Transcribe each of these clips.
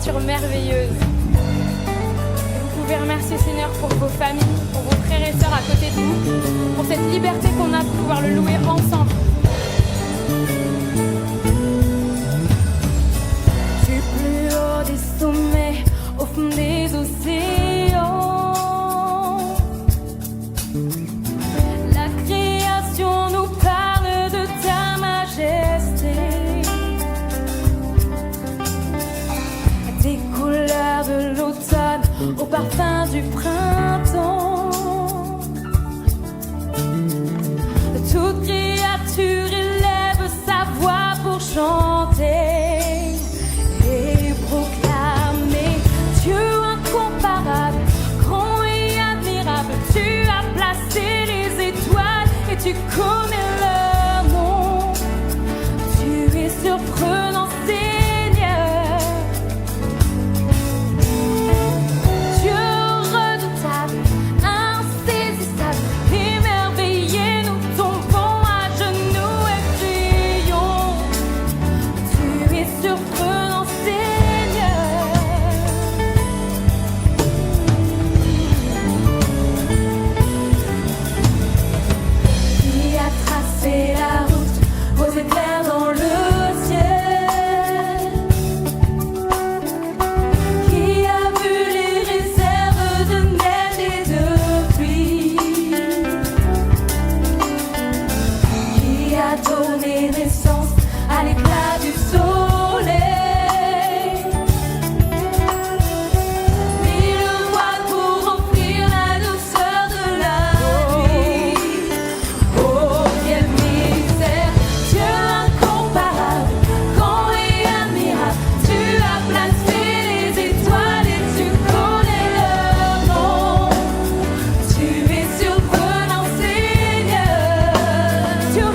créature merveilleuse. Vous pouvez remercier Seigneur pour vos familles, pour vos frères et sœurs à côté de vous, pour cette liberté qu'on a de pouvoir le louer ensemble. Du plus haut des sommets, au fond des océans, la création nous parle de ta majesté, des couleurs de l'automne au parfum du printemps. Toute créature élève sa voix pour chanter et proclamer Dieu incomparable, grand et admirable. Tu as placé les étoiles et tu connais leur nom. Tu es surprenant, Seigneur. Dieu redoutable, insaisissable, émerveillé, nous tombons à genoux et crions. Tu es surprenant, Seigneur. Qui a tracé la route aux éclairs dans le ciel? Qui a vu les réserves de neige et de pluie? Qui a donné naissance à l'éclat du soleil? Mis le voile pour offrir la douceur de la nuit. Oh, quel mystère, Dieu incomparable, grand et admirable. Tu as placé les étoiles et tu connais leur nom. Tu es surprenant, Seigneur. Dieu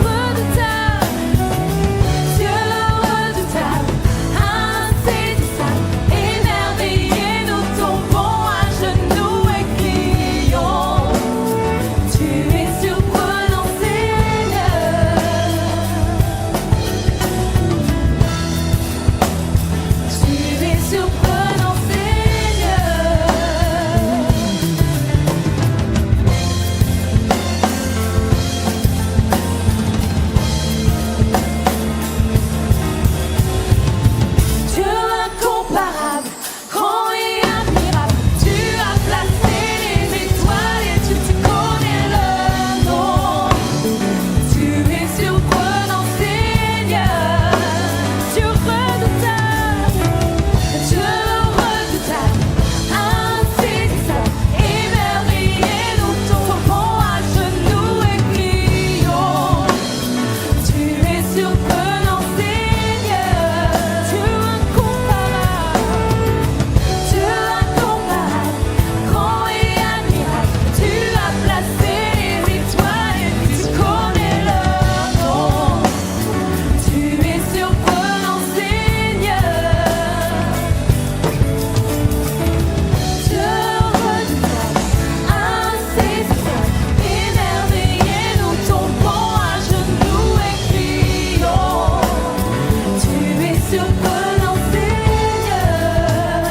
redoutable, insaisissable, émerveillé, nous tombons à genoux et crions. Tu es surprenant, Seigneur. Tu es surprenant, Seigneur. Dieu incomparable, grand et admirable. Tu as placé les étoiles et tu connais leur nom. Tu es surprenant, Seigneur. Dieu redoutable, insaisissable, émerveillé, nous tombons à genoux et crions. Tu es surprenant, Seigneur. Dieu incomparable, grand et admirable. Tu as placé les étoiles et tu connais leur nom. Tu es surprenant, Seigneur. Dieu redoutable, insaisissable, émerveillé, nous tombons à genoux et crions. Tu es surprenant, Seigneur.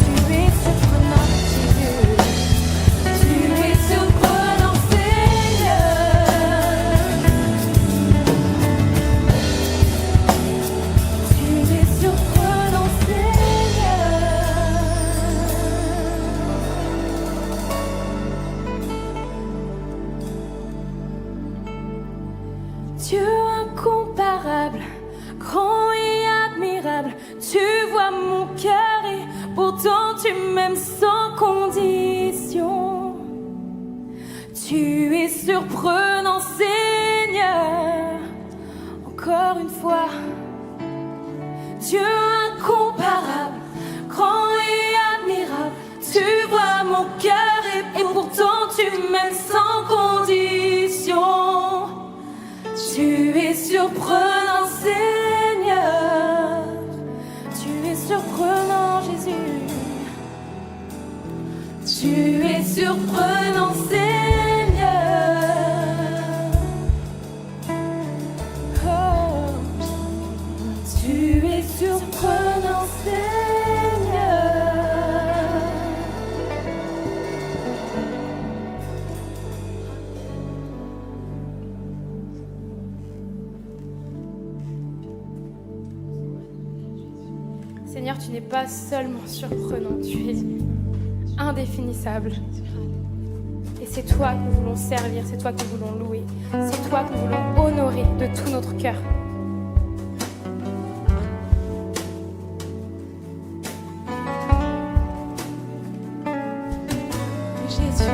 Tu es surprenant, Jésus. Tu es surprenant, Seigneur. Tu es surprenant, Seigneur. Dieu incomparable, grand et admirable, tu vois mon cœur et pourtant tu m'aimes sans condition. Tu es surprenant, Seigneur. Encore une fois, Dieu incomparable, grand et admirable, tu vois mon cœur et pourtant tu m'aimes sans condition. Tu es surprenant, Seigneur. Tu es surprenant, Jésus. Tu es surprenant, Seigneur. Oh, tu es surprenant, Seigneur. Seigneur, tu n'es pas seulement surprenant, tu es indéfinissable. Et c'est toi que nous voulons servir, c'est toi que nous voulons louer, c'est toi que nous voulons honorer de tout notre cœur. Jésus,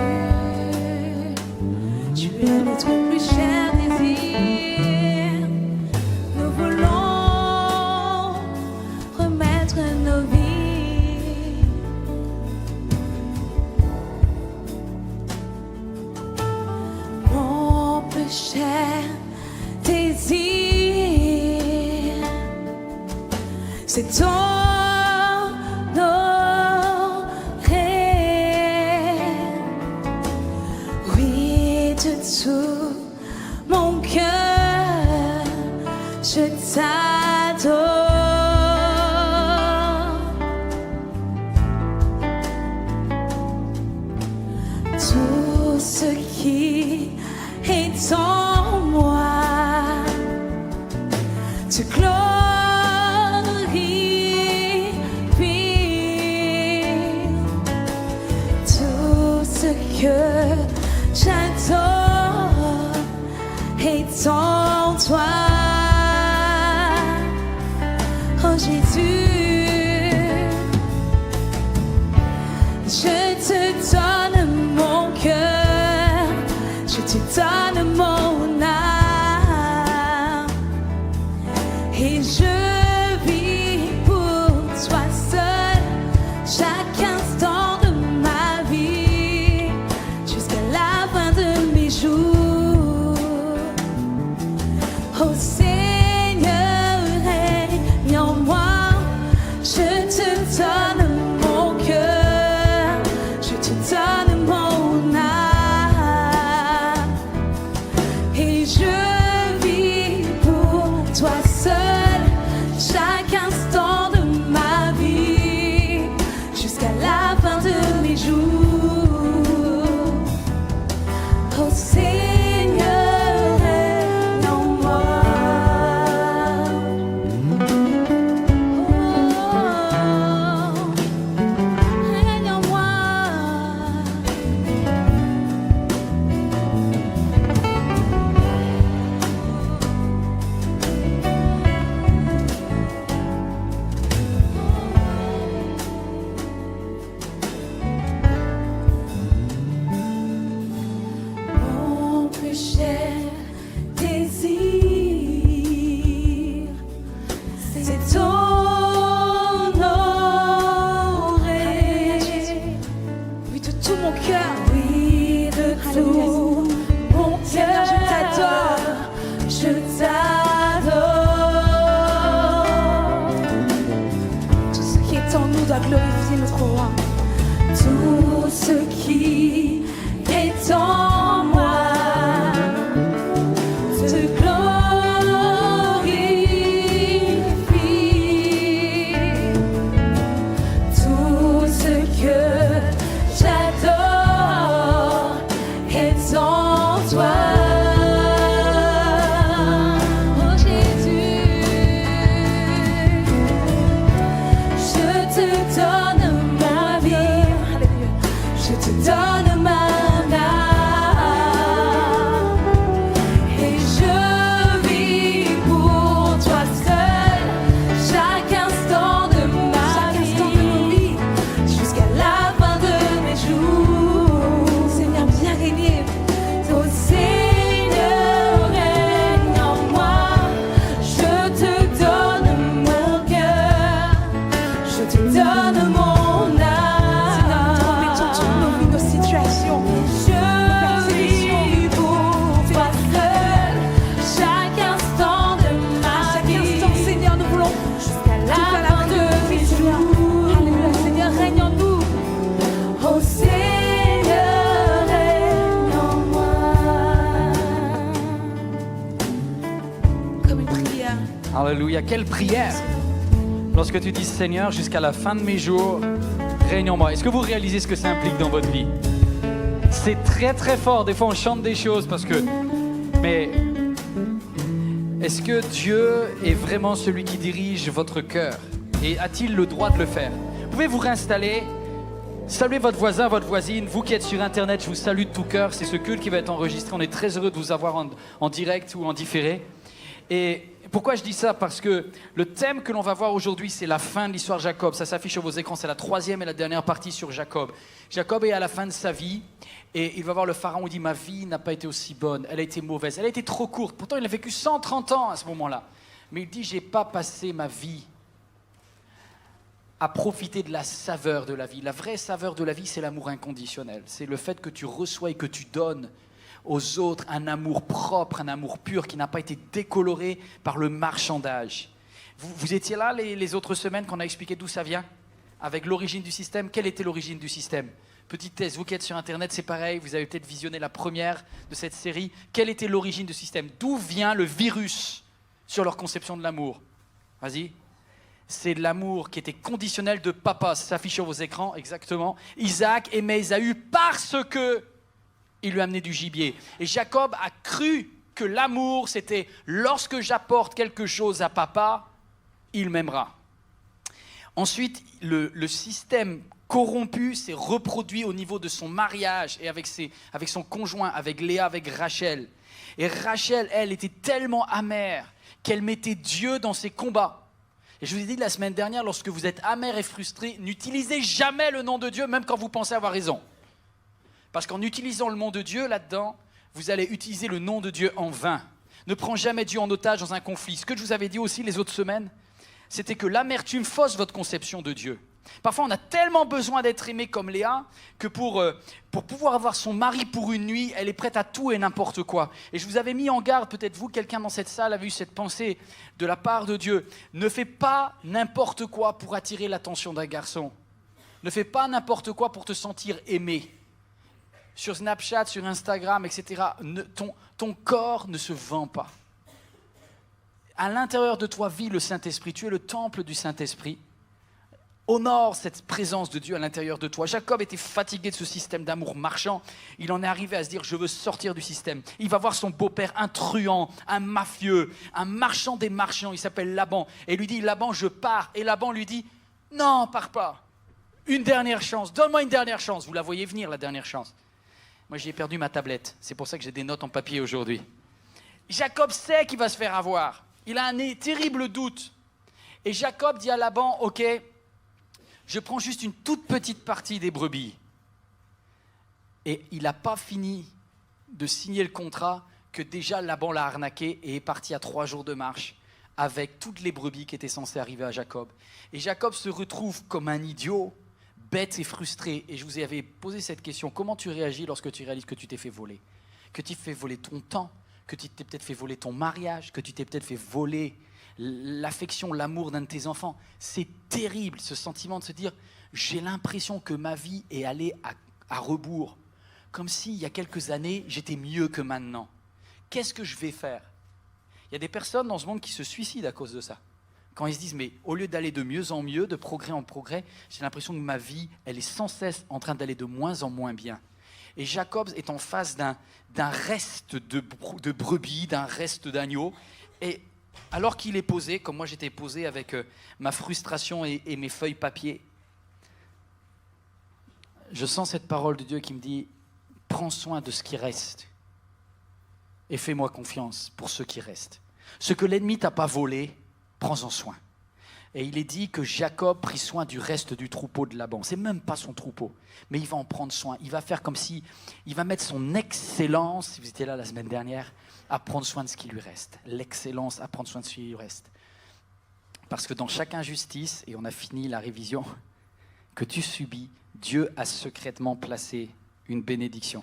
tu es notre plus cher désir. Nous voulons remettre nos vies. Mon plus cher désir, c'est tout mon cœur, je t'adore. Tout ce qui est en moi te glorifie. Tout ce que j'adore est en toi, oh Jésus. Je te donne mon cœur, je te donne mon âme, et je vis pour toi seul chaque instant de ma vie, jusqu'à la fin de mes jours. Oh Seigneur, règne en moi, je te donne mon cœur, je te donne mon âme, et je vis pour toi seul chaque instant de ma vie, jusqu'à la fin de mes jours. Oh Seigneur, règne en moi. Oh, règne en moi. Mon plus cher désir, c'est t'honorer. Oui, de tout mon cœur. Oui, de tout mon cœur. Je t'adore, je t'adore. Tout ce qui est en nous doit glorifier notre roi. Tout ce qui est en moi te glorifie. Tout ce que j'adore est en toi, oh Jésus. Je te donne ma vie, je te donne ma âme, et je vis pour toi seul chaque instant de ma vie, jusqu'à la fin de mes jours. Seigneur, viens régner. Oh Seigneur, règne en moi, je te donne mon cœur, je te donne mon âme. Seigneur, nous te remettons toutes nos vies, nos situations. Je vis pour toi seul chaque instant de ma vie. Seigneur, nous voulons jusqu'à la fin de mes jours. Alléluia, Seigneur, règne en nous. Oh Seigneur, règne en moi. Comme une prière. Alléluia, quelle prière! Lorsque tu dis Seigneur, jusqu'à la fin de mes jours, règne en moi. Est-ce que vous réalisez ce que ça implique dans votre vie? C'est très très fort. Des fois on chante des choses parce que... Mais est-ce que Dieu est vraiment celui qui dirige votre cœur? Et a-t-il le droit de le faire? Vous pouvez vous réinstaller. Saluez votre voisin, votre voisine. Vous qui êtes sur Internet, je vous salue de tout cœur. C'est ce culte qui va être enregistré. On est très heureux de vous avoir en direct ou en différé. Et pourquoi je dis ça? Parce que le thème que l'on va voir aujourd'hui, c'est la fin de l'histoire de Jacob. Ça s'affiche sur vos écrans. C'est la troisième et la dernière partie sur Jacob. Jacob est à la fin de sa vie. Et il va voir le pharaon. Il dit, ma vie n'a pas été aussi bonne. Elle a été mauvaise. Elle a été trop courte. Pourtant, il a vécu 130 ans à ce moment-là. Mais il dit, j'ai pas passé ma vie à profiter de la saveur de la vie. La vraie saveur de la vie, c'est l'amour inconditionnel. C'est le fait que tu reçois et que tu donnes aux autres un amour propre, un amour pur qui n'a pas été décoloré par le marchandage. Vous étiez là les autres semaines quand on a expliqué d'où ça vient? Avec l'origine du système. Quelle était l'origine du système? Petite thèse, vous qui êtes sur Internet, c'est pareil, vous avez peut-être visionné la première de cette série. Quelle était l'origine du système? D'où vient le virus sur leur conception de l'amour? Vas-y. C'est de l'amour qui était conditionnel de papa. Ça s'affiche sur vos écrans, exactement. Isaac aimait Ésaü parce que il lui amenait du gibier. Et Jacob a cru que l'amour, c'était lorsque j'apporte quelque chose à papa, il m'aimera. Ensuite, le système corrompu s'est reproduit au niveau de son mariage et avec son conjoint, avec Léa, avec Rachel. Et Rachel, elle, était tellement amère qu'elle mettait Dieu dans ses combats. Et je vous ai dit la semaine dernière, lorsque vous êtes amer et frustré, n'utilisez jamais le nom de Dieu, même quand vous pensez avoir raison. Parce qu'en utilisant le nom de Dieu là-dedans, vous allez utiliser le nom de Dieu en vain. Ne prends jamais Dieu en otage dans un conflit. Ce que je vous avais dit aussi les autres semaines, c'était que l'amertume fausse votre conception de Dieu. Parfois, on a tellement besoin d'être aimé comme Léa que pour pouvoir avoir son mari pour une nuit, elle est prête à tout et n'importe quoi. Et je vous avais mis en garde, peut-être vous, quelqu'un dans cette salle avait eu cette pensée de la part de Dieu. Ne fais pas n'importe quoi pour attirer l'attention d'un garçon. Ne fais pas n'importe quoi pour te sentir aimé. Sur Snapchat, sur Instagram, etc. Ton corps ne se vend pas. À l'intérieur de toi vit le Saint-Esprit. Tu es le temple du Saint-Esprit. Honore cette présence de Dieu à l'intérieur de toi. Jacob était fatigué de ce système d'amour marchand. Il en est arrivé à se dire, je veux sortir du système. Il va voir son beau-père, un truand, un mafieux, un marchand des marchands. Il s'appelle Laban. Et il lui dit, Laban, je pars. Et Laban lui dit, non, pars pas. Une dernière chance. Donne-moi une dernière chance. Vous la voyez venir, la dernière chance. Moi, j'ai perdu ma tablette. C'est pour ça que j'ai des notes en papier aujourd'hui. Jacob sait qu'il va se faire avoir. Il a un terrible doute. Et Jacob dit à Laban, ok, je prends juste une toute petite partie des brebis. Et il n'a pas fini de signer le contrat que déjà Laban l'a arnaqué et est parti à 3 jours de marche avec toutes les brebis qui étaient censées arriver à Jacob. Et Jacob se retrouve comme un idiot, bête et frustré. Et je vous avais posé cette question, comment tu réagis lorsque tu réalises que tu t'es fait voler? Que tu t'es fait voler ton temps, que tu t'es peut-être fait voler ton mariage, que tu t'es peut-être fait voler l'affection, l'amour d'un de tes enfants. C'est terrible, ce sentiment de se dire j'ai l'impression que ma vie est allée à rebours, comme si il y a quelques années j'étais mieux que maintenant. Qu'est-ce que je vais faire? Il y a des personnes dans ce monde qui se suicident à cause de ça, quand ils se disent mais au lieu d'aller de mieux en mieux, de progrès en progrès, j'ai l'impression que ma vie elle est sans cesse en train d'aller de moins en moins bien. Et Jacob est en face d'un reste de brebis, d'un reste d'agneau. Et alors qu'il est posé, comme moi j'étais posé avec ma frustration et mes feuilles papier, je sens cette parole de Dieu qui me dit « Prends soin de ce qui reste et fais-moi confiance pour ce qui reste. Ce que l'ennemi t'a pas volé, prends-en soin. » Et il est dit que Jacob prit soin du reste du troupeau de Laban. C'est même pas son troupeau, mais il va en prendre soin. Il va faire comme si, il va mettre son excellence, si vous étiez là la semaine dernière, à prendre soin de ce qui lui reste. L'excellence à prendre soin de ce qui lui reste. Parce que dans chaque injustice, et on a fini la révision, que tu subis, Dieu a secrètement placé une bénédiction.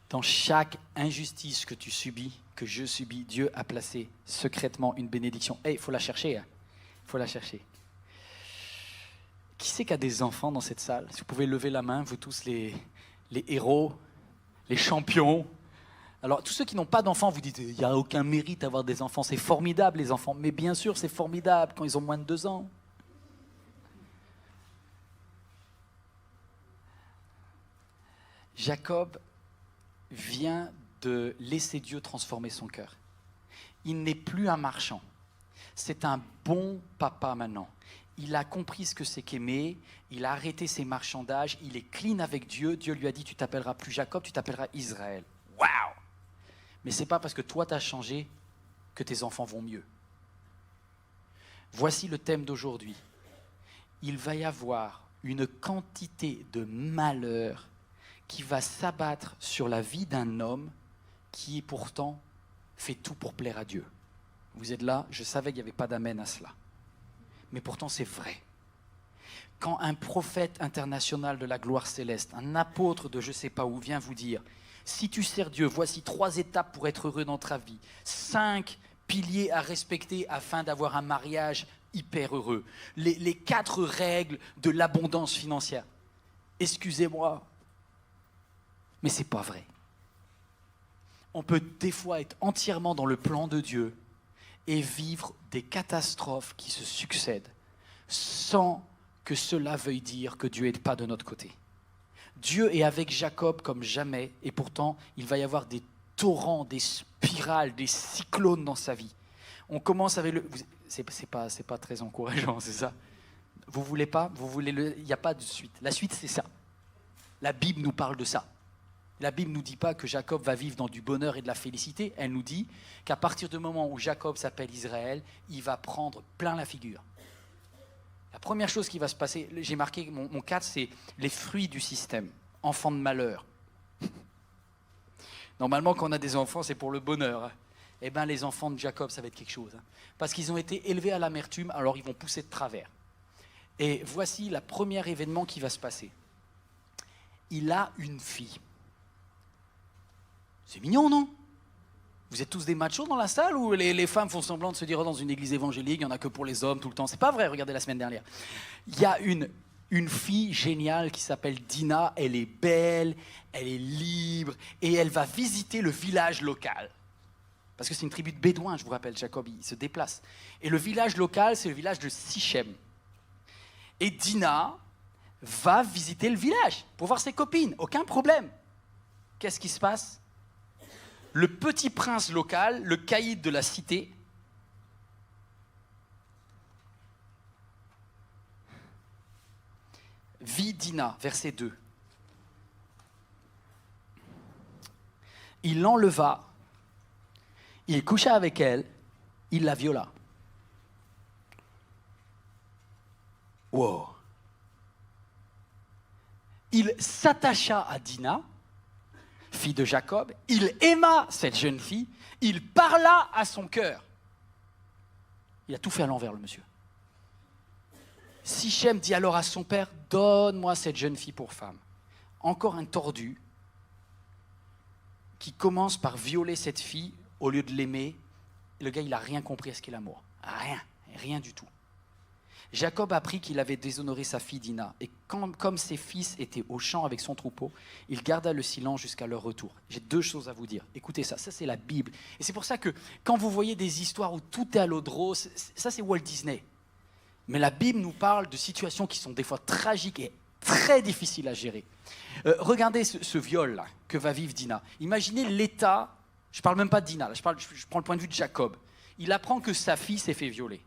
Dans chaque injustice que tu subis, que je subis, Dieu a placé secrètement une bénédiction. Il faut la chercher, hein. Il faut la chercher. Qui c'est qui a des enfants dans cette salle? Si vous pouvez lever la main, vous tous les héros, les champions. Alors, tous ceux qui n'ont pas d'enfants, vous dites, il n'y a aucun mérite à avoir des enfants. C'est formidable, les enfants. Mais bien sûr, c'est formidable quand ils ont moins de 2 ans. Jacob vient de laisser Dieu transformer son cœur. Il n'est plus un marchand. C'est un bon papa maintenant. il a compris ce que c'est qu'aimer, il a arrêté ses marchandages, il est clean avec Dieu. Dieu lui a dit, tu t'appelleras plus Jacob, tu t'appelleras Israël. Waouh! Mais ce n'est pas parce que toi, tu as changé que tes enfants vont mieux. Voici le thème d'aujourd'hui. Il va y avoir une quantité de malheur qui va s'abattre sur la vie d'un homme qui pourtant fait tout pour plaire à Dieu. Vous êtes là, je savais qu'il n'y avait pas d'amen à cela. Mais pourtant c'est vrai. Quand un prophète international de la gloire céleste, un apôtre de je ne sais pas où vient vous dire, si tu sers Dieu, voici 3 étapes pour être heureux dans ta vie, 5 piliers à respecter afin d'avoir un mariage hyper heureux, les 4 règles de l'abondance financière. Excusez-moi, mais ce n'est pas vrai. On peut des fois être entièrement dans le plan de Dieu et vivre des catastrophes qui se succèdent sans que cela veuille dire que Dieu n'est pas de notre côté. Dieu est avec Jacob comme jamais et pourtant il va y avoir des torrents, des spirales, des cyclones dans sa vie. On commence avec le... C'est pas très encourageant, c'est ça? Vous voulez pas? Il n'y a pas de suite. La suite, c'est ça. La Bible nous parle de ça. La Bible ne nous dit pas que Jacob va vivre dans du bonheur et de la félicité. Elle nous dit qu'à partir du moment où Jacob s'appelle Israël, il va prendre plein la figure. La première chose qui va se passer, j'ai marqué, mon 4, c'est les fruits du système. Enfants de malheur. Normalement, quand on a des enfants, c'est pour le bonheur. Eh bien, les enfants de Jacob, ça va être quelque chose. Parce qu'ils ont été élevés à l'amertume, alors ils vont pousser de travers. Et voici le premier événement qui va se passer. Il a une fille. C'est mignon, non? Vous êtes tous des machos dans la salle ou les femmes font semblant de se dire dans une église évangélique, il n'y en a que pour les hommes tout le temps? C'est pas vrai, regardez la semaine dernière. Il y a une fille géniale qui s'appelle Dina, elle est belle, elle est libre et elle va visiter le village local. Parce que c'est une tribu de Bédouins, je vous rappelle, Jacob, il se déplace. Et le village local, c'est le village de Sichem. Et Dina va visiter le village pour voir ses copines, aucun problème. Qu'est-ce qui se passe? Le petit prince local, le caïd de la cité, vit Dina, verset 2. Il l'enleva, il coucha avec elle, il la viola. Wow. Il s'attacha à Dina, fille de Jacob, il aima cette jeune fille, il parla à son cœur. Il a tout fait à l'envers, le monsieur. Sichem dit alors à son père, donne-moi cette jeune fille pour femme. Encore un tordu qui commence par violer cette fille au lieu de l'aimer. Le gars, il n'a rien compris à ce qu'est l'amour. Rien du tout. Jacob apprit qu'il avait déshonoré sa fille Dina, et comme ses fils étaient au champ avec son troupeau, il garda le silence jusqu'à leur retour. J'ai 2 choses à vous dire. Écoutez ça c'est la Bible. Et c'est pour ça que quand vous voyez des histoires où tout est à l'eau de rose, ça c'est Walt Disney. Mais la Bible nous parle de situations qui sont des fois tragiques et très difficiles à gérer. Regardez ce viol là, que va vivre Dina. Imaginez l'état, je ne parle même pas de Dina, là, je prends le point de vue de Jacob. Il apprend que sa fille s'est fait violer.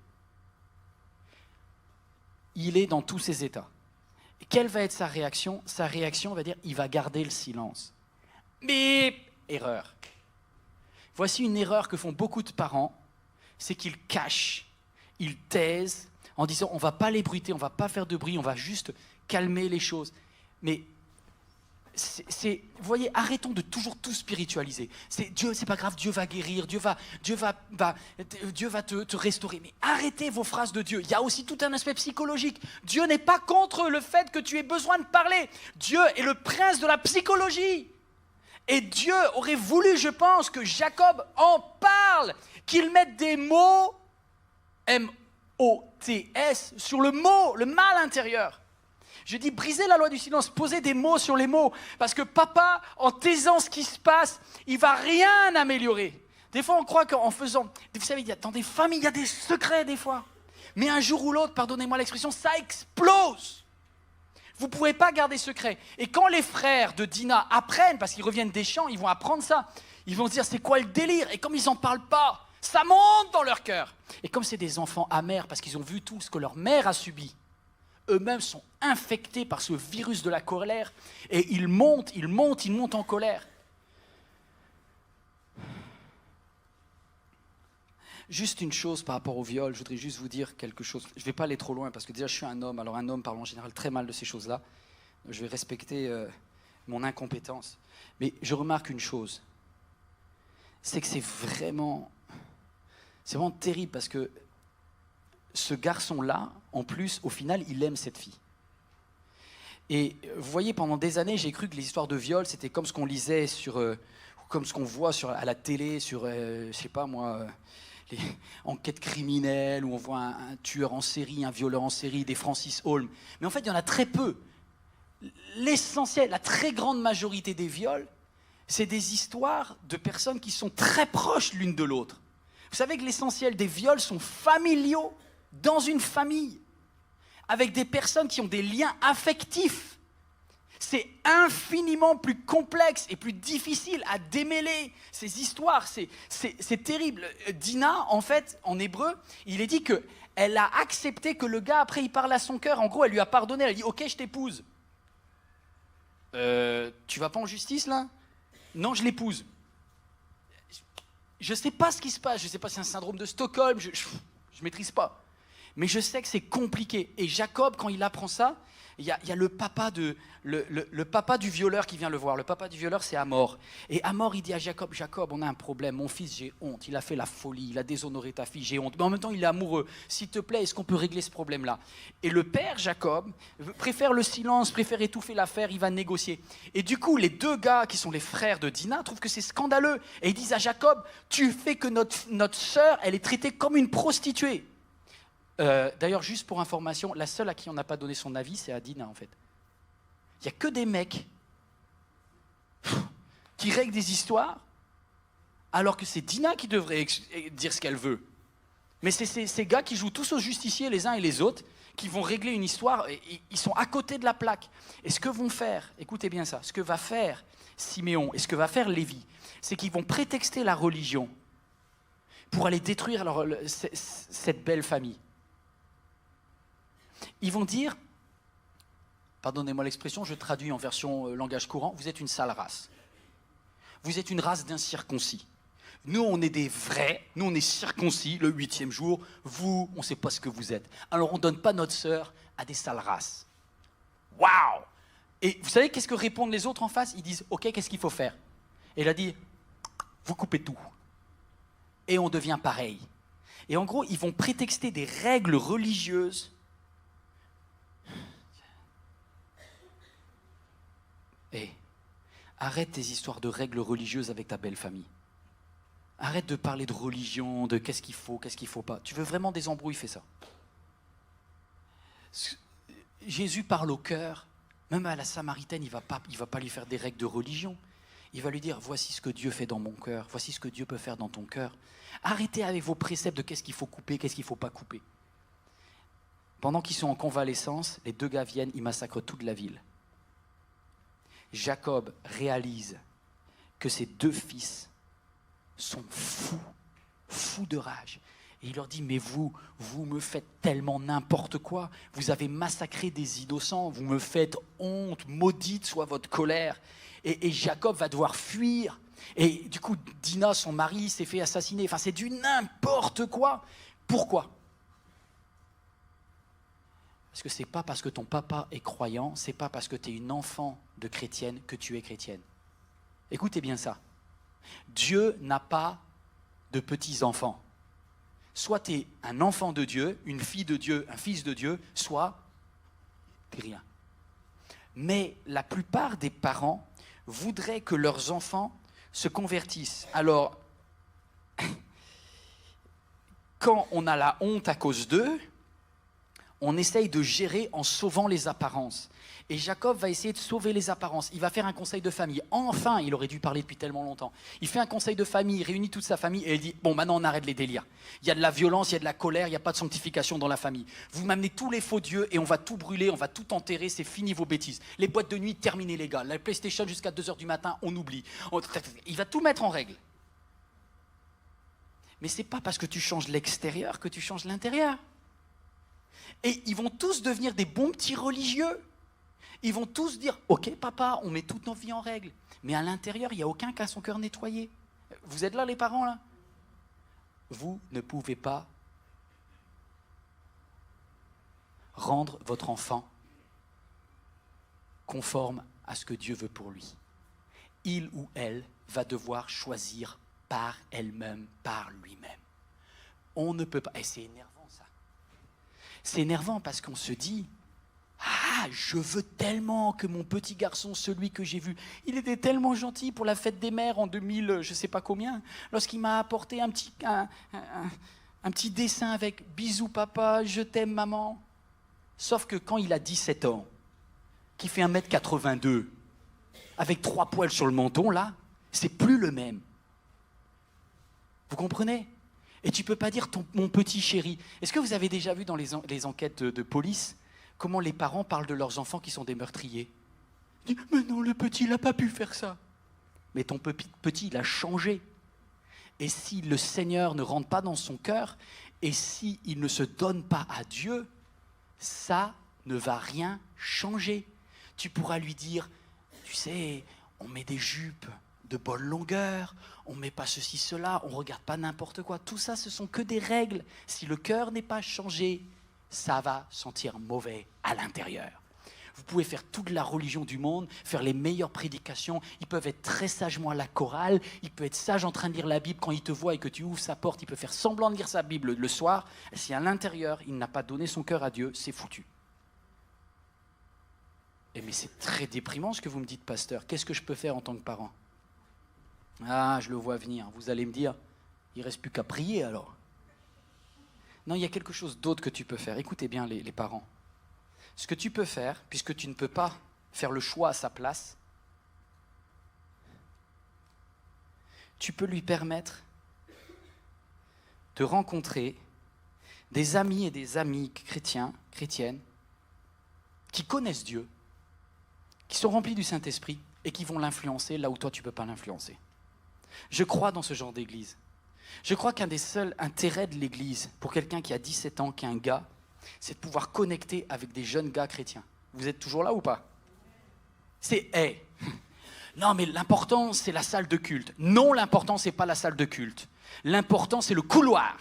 Il est dans tous ses états. Et quelle va être sa réaction? Sa réaction va dire, il va garder le silence. Mais erreur. Voici une erreur que font beaucoup de parents, c'est qu'ils cachent, ils taisent, en disant, on ne va pas l'ébruiter, on ne va pas faire de bruit, on va juste calmer les choses. Mais vous voyez, arrêtons de toujours tout spiritualiser. Dieu, c'est pas grave, Dieu va guérir, Dieu va te restaurer. Mais arrêtez vos phrases de Dieu. Il y a aussi tout un aspect psychologique. Dieu n'est pas contre le fait que tu aies besoin de parler. Dieu est le prince de la psychologie. Et Dieu aurait voulu, je pense, que Jacob en parle, qu'il mette des mots, M-O-T-S, sur le mot, le mal intérieur. Je dis briser la loi du silence, poser des mots sur les mots. Parce que papa, en taisant ce qui se passe, il ne va rien améliorer. Des fois, on croit qu'en faisant... Vous savez, dans des familles, il y a des secrets des fois. Mais un jour ou l'autre, pardonnez-moi l'expression, ça explose. Vous ne pouvez pas garder secret. Et quand les frères de Dina apprennent, parce qu'ils reviennent des champs, ils vont apprendre ça. Ils vont se dire, c'est quoi le délire? Et comme ils n'en parlent pas, Ça monte dans leur cœur. Et comme c'est des enfants amers parce qu'ils ont vu tout ce que leur mère a subi, eux-mêmes sont infectés par ce virus de la colère et ils montent en colère. Juste une chose par rapport au viol, je voudrais juste vous dire quelque chose. Je ne vais pas aller trop loin parce que déjà je suis un homme, alors un homme parle en général très mal de ces choses-là. Je vais respecter mon incompétence. Mais je remarque une chose, c'est que c'est vraiment terrible parce que ce garçon-là, en plus, au final, il aime cette fille. Et vous voyez, pendant des années, j'ai cru que les histoires de viol, c'était comme ce qu'on lisait comme ce qu'on voit à la télé, sur, je sais pas moi, les enquêtes criminelles, où on voit un tueur en série, un violeur en série, des Francis Holmes. Mais en fait, il y en a très peu. L'essentiel, la très grande majorité des viols, c'est des histoires de personnes qui sont très proches l'une de l'autre. Vous savez que l'essentiel des viols sont familiaux, dans une famille, avec des personnes qui ont des liens affectifs. C'est infiniment plus complexe et plus difficile à démêler ces histoires. C'est terrible. Dina, en fait, en hébreu, il est dit qu'elle a accepté que le gars, après, il parle à son cœur. En gros, elle lui a pardonné. Elle a dit « Ok, je t'épouse. Tu vas pas en justice, là ? Non, je l'épouse. » Je ne sais pas ce qui se passe. Je ne sais pas si c'est un syndrome de Stockholm. Je ne maîtrise pas. Mais je sais que c'est compliqué. Et Jacob, quand il apprend ça, il y a le papa du violeur qui vient le voir. Le papa du violeur, c'est Hamor. Et Hamor, il dit à Jacob, « Jacob, on a un problème. Mon fils, j'ai honte. Il a fait la folie. Il a déshonoré ta fille. J'ai honte. Mais en même temps, il est amoureux. S'il te plaît, est-ce qu'on peut régler ce problème-là » Et le père, Jacob, préfère le silence, préfère étouffer l'affaire. Il va négocier. Et du coup, les deux gars qui sont les frères de Dina trouvent que c'est scandaleux. Et ils disent à Jacob, « Tu fais que notre sœur, elle est traitée comme une prostituée. » D'ailleurs, juste pour information, la seule à qui on n'a pas donné son avis, c'est à Dina, en fait. Il n'y a que des mecs qui règlent des histoires, alors que c'est Dina qui devrait dire ce qu'elle veut. Mais c'est ces gars qui jouent tous aux justiciers, les uns et les autres, qui vont régler une histoire, et ils sont à côté de la plaque. Et ce que vont faire, écoutez bien ça, ce que va faire Siméon et ce que va faire Lévi, c'est qu'ils vont prétexter la religion pour aller détruire cette belle famille. Ils vont dire, pardonnez-moi l'expression, je traduis en version langage courant, vous êtes une sale race. Vous êtes une race d'incirconcis. Nous, on est des vrais, nous, on est circoncis le 8e jour. Vous, on ne sait pas ce que vous êtes. Alors, on ne donne pas notre sœur à des sales races. Waouh! Et vous savez qu'est-ce que répondent les autres en face? Ils disent, ok, qu'est-ce qu'il faut faire? Et il a dit, vous coupez tout. Et on devient pareil. Et en gros, ils vont prétexter des règles religieuses. Hey, arrête tes histoires de règles religieuses avec ta belle famille. Arrête de parler de religion, de qu'est-ce qu'il faut pas. Tu veux vraiment des embrouilles, fais ça. Jésus parle au cœur. Même à la Samaritaine, il va pas lui faire des règles de religion. Il va lui dire, voici ce que Dieu fait dans mon cœur. Voici ce que Dieu peut faire dans ton cœur. Arrêtez avec vos préceptes de qu'est-ce qu'il faut couper, qu'est-ce qu'il ne faut pas couper. Pendant qu'ils sont en convalescence, les deux gars viennent, ils massacrent toute la ville. Jacob réalise que ses deux fils sont fous de rage. Et il leur dit, mais vous me faites tellement n'importe quoi. Vous avez massacré des innocents, vous me faites honte, maudite soit votre colère. Et Jacob va devoir fuir. Et du coup, Dina, son mari, s'est fait assassiner. Enfin, c'est du n'importe quoi. Pourquoi ? Parce que c'est pas parce que ton papa est croyant, c'est pas parce que tu es une enfant de chrétienne que tu es chrétienne. Écoutez bien ça. Dieu n'a pas de petits-enfants. Soit tu es un enfant de Dieu, une fille de Dieu, un fils de Dieu, soit tu n'es rien. Mais la plupart des parents voudraient que leurs enfants se convertissent. Alors, quand on a la honte à cause d'eux, on essaye de gérer en sauvant les apparences. Et Jacob va essayer de sauver les apparences. Il va faire un conseil de famille. Enfin, il aurait dû parler depuis tellement longtemps. Il fait un conseil de famille, il réunit toute sa famille et il dit, bon, maintenant on arrête les délires. Il y a de la violence, il y a de la colère, il n'y a pas de sanctification dans la famille. Vous m'amenez tous les faux dieux et on va tout brûler, on va tout enterrer, c'est fini vos bêtises. Les boîtes de nuit, terminez les gars. La PlayStation jusqu'à 2h du matin, on oublie. Il va tout mettre en règle. Mais ce n'est pas parce que tu changes l'extérieur que tu changes l'intérieur. Et ils vont tous devenir des bons petits religieux. Ils vont tous dire « Ok, papa, on met toutes nos vies en règle. » Mais à l'intérieur, il n'y a aucun qui a son cœur nettoyé. Vous êtes là, les parents, là? Vous ne pouvez pas rendre votre enfant conforme à ce que Dieu veut pour lui. Il ou elle va devoir choisir par elle-même, par lui-même. On ne peut pas... Et c'est énervant, ça. C'est énervant parce qu'on se dit « Ah, je veux tellement que mon petit garçon, celui que j'ai vu, il était tellement gentil pour la fête des mères en 2000, je ne sais pas combien, lorsqu'il m'a apporté un petit dessin avec « Bisous papa, je t'aime maman ». Sauf que quand il a 17 ans, qui fait 1m82, avec 3 poils sur le menton, là, c'est plus le même. Vous comprenez? Et tu ne peux pas dire mon petit chéri. Est-ce que vous avez déjà vu dans les enquêtes de police comment les parents parlent de leurs enfants qui sont des meurtriers? Ils disent, mais non, le petit, il n'a pas pu faire ça. Mais ton petit, il a changé. Et si le Seigneur ne rentre pas dans son cœur, et s'il ne se donne pas à Dieu, ça ne va rien changer. Tu pourras lui dire, tu sais, on met des jupes de bonne longueur, on ne met pas ceci, cela, on ne regarde pas n'importe quoi. Tout ça, ce sont que des règles. Si le cœur n'est pas changé, ça va sentir mauvais à l'intérieur. Vous pouvez faire toute la religion du monde, faire les meilleures prédications, ils peuvent être très sagement à la chorale, il peut être sage en train de lire la Bible quand il te voit et que tu ouvres sa porte, il peut faire semblant de lire sa Bible le soir. Si à l'intérieur, il n'a pas donné son cœur à Dieu, c'est foutu. Et mais c'est très déprimant ce que vous me dites, pasteur. Qu'est-ce que je peux faire en tant que parent? Ah, je le vois venir. Vous allez me dire, il ne reste plus qu'à prier alors. Non, il y a quelque chose d'autre que tu peux faire. Écoutez bien les parents. Ce que tu peux faire, puisque tu ne peux pas faire le choix à sa place, tu peux lui permettre de rencontrer des amis et des amies chrétiens, chrétiennes, qui connaissent Dieu, qui sont remplis du Saint-Esprit et qui vont l'influencer là où toi tu ne peux pas l'influencer. Je crois dans ce genre d'église. Je crois qu'un des seuls intérêts de l'église, pour quelqu'un qui a 17 ans, qui est un gars, c'est de pouvoir connecter avec des jeunes gars chrétiens. Vous êtes toujours là ou pas? C'est hey. Non, mais l'important, c'est la salle de culte. Non, l'important, c'est pas la salle de culte. L'important, c'est le couloir.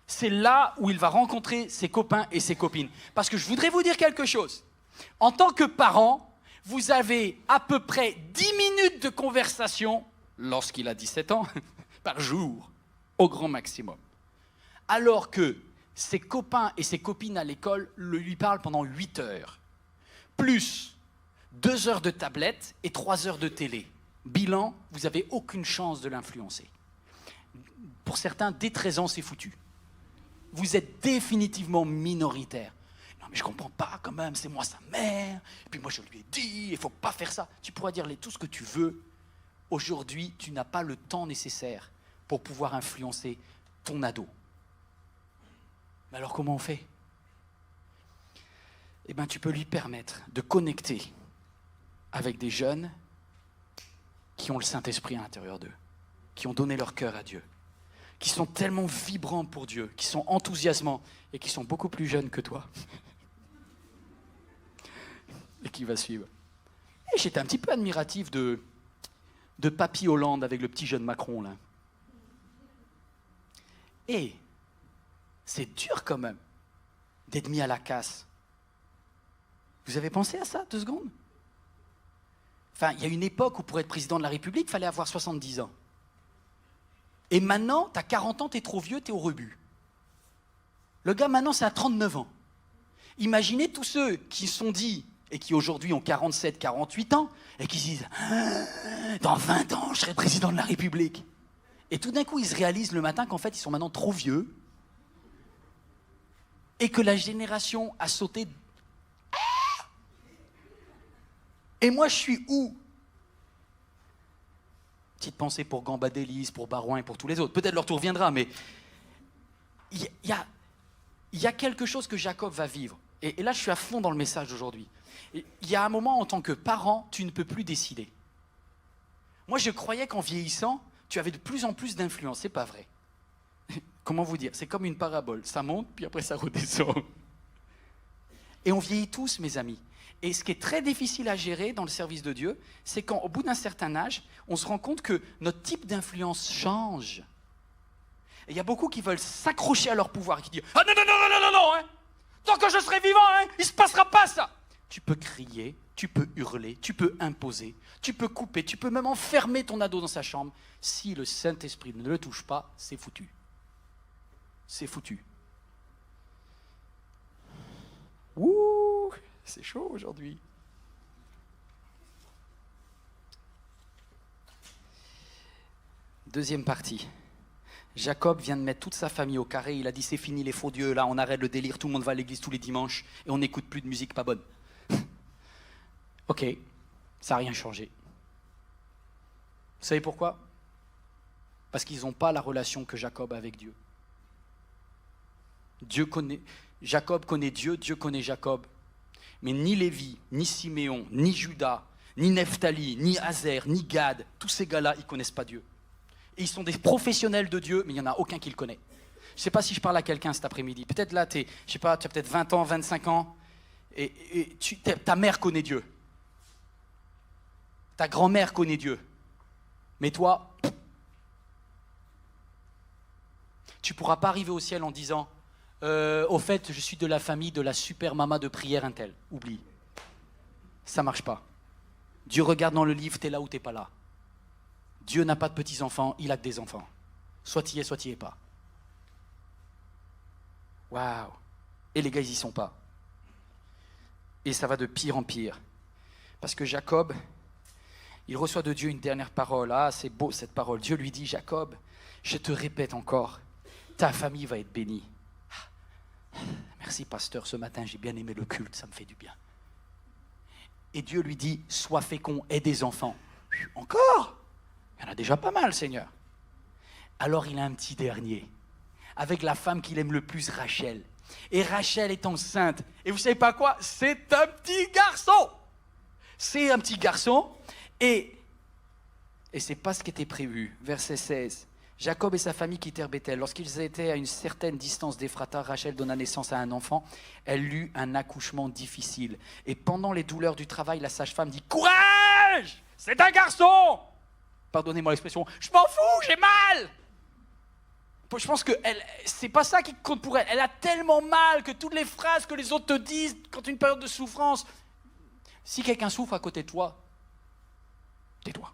C'est là où il va rencontrer ses copains et ses copines. Parce que je voudrais vous dire quelque chose. En tant que parent, vous avez à peu près 10 minutes de conversation, lorsqu'il a 17 ans, par jour, au grand maximum. Alors que ses copains et ses copines à l'école lui parlent pendant 8 heures. Plus 2 heures de tablette et 3 heures de télé. Bilan, vous n'avez aucune chance de l'influencer. Pour certains, dès 13 ans, c'est foutu. Vous êtes définitivement minoritaire. Non mais je comprends pas quand même, c'est moi sa mère, et puis moi je lui ai dit, il faut pas faire ça. Tu pourras dire tout ce que tu veux. Aujourd'hui, tu n'as pas le temps nécessaire pour pouvoir influencer ton ado. Mais alors comment on fait? Eh bien, tu peux lui permettre de connecter avec des jeunes qui ont le Saint-Esprit à l'intérieur d'eux, qui ont donné leur cœur à Dieu, qui sont tellement vibrants pour Dieu, qui sont enthousiasmants et qui sont beaucoup plus jeunes que toi. Et qui va suivre. Et j'étais un petit peu admiratif de Papy Hollande avec le petit jeune Macron, là. Et c'est dur quand même d'être mis à la casse. Vous avez pensé à ça, 2 secondes? Enfin, il y a une époque où pour être président de la République, il fallait avoir 70 ans. Et maintenant, tu as 40 ans, tu es trop vieux, tu es au rebut. Le gars, maintenant, c'est à 39 ans. Imaginez tous ceux qui se sont dit, et qui aujourd'hui ont 47, 48 ans, et qui se disent « Dans 20 ans, je serai président de la République ». Et tout d'un coup, ils se réalisent le matin qu'en fait, ils sont maintenant trop vieux, et que la génération a sauté. Et moi, je suis où? Petite pensée pour Gambadélis, pour Barouin et pour tous les autres. Peut-être leur tour viendra, mais il y a quelque chose que Jacob va vivre. Et là, je suis à fond dans le message d'aujourd'hui. Il y a un moment, en tant que parent, tu ne peux plus décider. Moi, je croyais qu'en vieillissant, tu avais de plus en plus d'influence. C'est pas vrai. Comment vous dire? C'est comme une parabole. Ça monte, puis après ça redescend. Et on vieillit tous, mes amis. Et ce qui est très difficile à gérer dans le service de Dieu, c'est quand, au bout d'un certain âge, on se rend compte que notre type d'influence change. Et il y a beaucoup qui veulent s'accrocher à leur pouvoir, qui disent « Ah non, non, non, non, non, non, hein. Tant que je serai vivant, hein, il ne se passera pas ça !» Tu peux crier, tu peux hurler, tu peux imposer, tu peux couper, tu peux même enfermer ton ado dans sa chambre. Si le Saint-Esprit ne le touche pas, c'est foutu. C'est foutu. Ouh, c'est chaud aujourd'hui. Deuxième partie. Jacob vient de mettre toute sa famille au carré. Il a dit c'est fini les faux dieux, là on arrête le délire, tout le monde va à l'église tous les dimanches et on n'écoute plus de musique pas bonne. Ok, ça n'a rien changé. Vous savez pourquoi? Parce qu'ils n'ont pas la relation que Jacob a avec Dieu. Jacob connaît Dieu, Dieu connaît Jacob. Mais ni Lévi, ni Siméon, ni Judas, ni Nephtali, ni Azer, ni Gad, tous ces gars-là, ils ne connaissent pas Dieu. Et ils sont des professionnels de Dieu, mais il n'y en a aucun qui le connaît. Je ne sais pas si je parle à quelqu'un cet après-midi. Peut-être là, tu as peut-être 20 ans, 25 ans, et ta mère connaît Dieu. Ta grand-mère connaît Dieu. Mais toi, tu ne pourras pas arriver au ciel en disant au fait, je suis de la famille de la super mama de prière Intel. Oublie. Ça ne marche pas. Dieu regarde dans le livre, tu es là ou tu n'es pas là. Dieu n'a pas de petits-enfants, il a que des enfants. Soit tu y es, soit tu n'y es pas. Waouh! Et les gars, ils n'y sont pas. Et ça va de pire en pire. Parce que Jacob, il reçoit de Dieu une dernière parole. Ah, c'est beau cette parole. Dieu lui dit, Jacob, je te répète encore, ta famille va être bénie. Merci pasteur, ce matin j'ai bien aimé le culte, ça me fait du bien. Et Dieu lui dit, sois fécond, aie des enfants. Encore? Il y en a déjà pas mal, Seigneur. Alors il a un petit dernier, avec la femme qu'il aime le plus, Rachel. Et Rachel est enceinte. Et vous savez pas quoi? C'est un petit garçon. C'est un petit garçon. Et c'est pas ce qui était prévu. Verset 16. Jacob et sa famille quittèrent Béthel. Lorsqu'ils étaient à une certaine distance d'Éphrata, Rachel donna naissance à un enfant. Elle eut un accouchement difficile. Et pendant les douleurs du travail, la sage-femme dit « Courage! C'est un garçon !» Pardonnez-moi l'expression. « Je m'en fous, j'ai mal !» Je pense que c'est pas ça qui compte pour elle. Elle a tellement mal que toutes les phrases que les autres te disent quand tu as une période de souffrance, si quelqu'un souffre à côté de toi, tais-toi.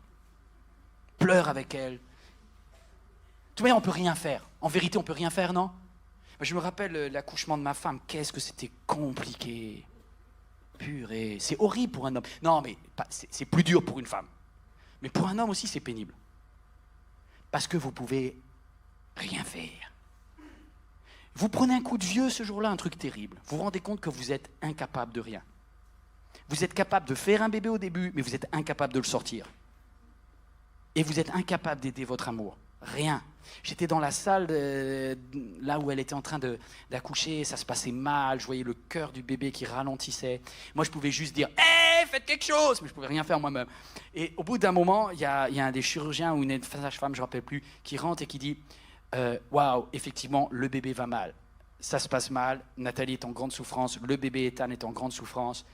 Pleure avec elle. De toute manière, on ne peut rien faire. En vérité, on ne peut rien faire, non? Je me rappelle l'accouchement de ma femme. Qu'est-ce que c'était compliqué. Purée. C'est horrible pour un homme. Non, mais c'est plus dur pour une femme. Mais pour un homme aussi, c'est pénible. Parce que vous pouvez rien faire. Vous prenez un coup de vieux ce jour-là, un truc terrible. Vous vous rendez compte que vous êtes incapable de rien. Vous êtes capable de faire un bébé au début, mais vous êtes incapable de le sortir. Et vous êtes incapable d'aider votre amour. Rien. J'étais dans la salle là où elle était en train d'accoucher, ça se passait mal, je voyais le cœur du bébé qui ralentissait. Moi, je pouvais juste dire « Hey, faites quelque chose !» Mais je ne pouvais rien faire moi-même. Et au bout d'un moment, il y a un des chirurgiens ou une sage-femme, je ne me rappelle plus, qui rentre et qui dit « Waouh, effectivement, le bébé va mal. Ça se passe mal, Nathalie est en grande souffrance, le bébé Ethan est en grande souffrance.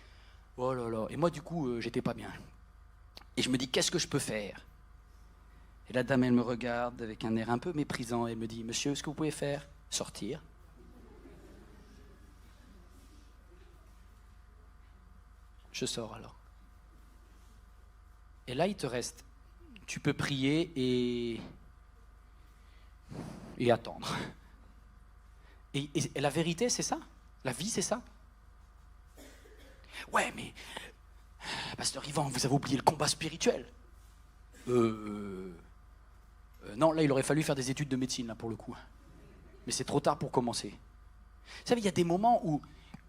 Oh là là. » Et moi, du coup, j'étais pas bien. Et je me dis « Qu'est-ce que je peux faire ?» Et la dame, elle me regarde avec un air un peu méprisant et elle me dit « Monsieur, ce que vous pouvez faire, sortir. » Je sors alors. Et là, il te reste. Tu peux prier et attendre. Et la vérité, c'est ça. La vie, c'est ça. Ouais, mais pasteur Yvan, vous avez oublié le combat spirituel. Non, là, il aurait fallu faire des études de médecine, là, pour le coup. Mais c'est trop tard pour commencer. Vous savez, il y a des moments où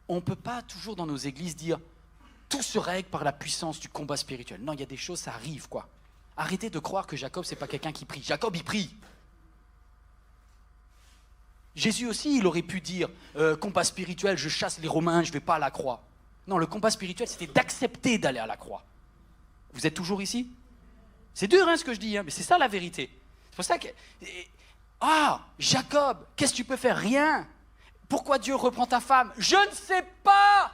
on ne peut pas toujours dans nos églises dire « tout se règle par la puissance du combat spirituel ». Non, il y a des choses, ça arrive, quoi. Arrêtez de croire que Jacob, c'est pas quelqu'un qui prie. Jacob, il prie. Jésus aussi, il aurait pu dire « combat spirituel, je chasse les Romains, je ne vais pas à la croix ». Non, le combat spirituel, c'était d'accepter d'aller à la croix. Vous êtes toujours ici? C'est dur, hein, ce que je dis, hein, mais c'est ça la vérité. pour ça que... Ah, Jacob, qu'est-ce que tu peux faire? Rien. Pourquoi Dieu reprend ta femme? Je ne sais pas.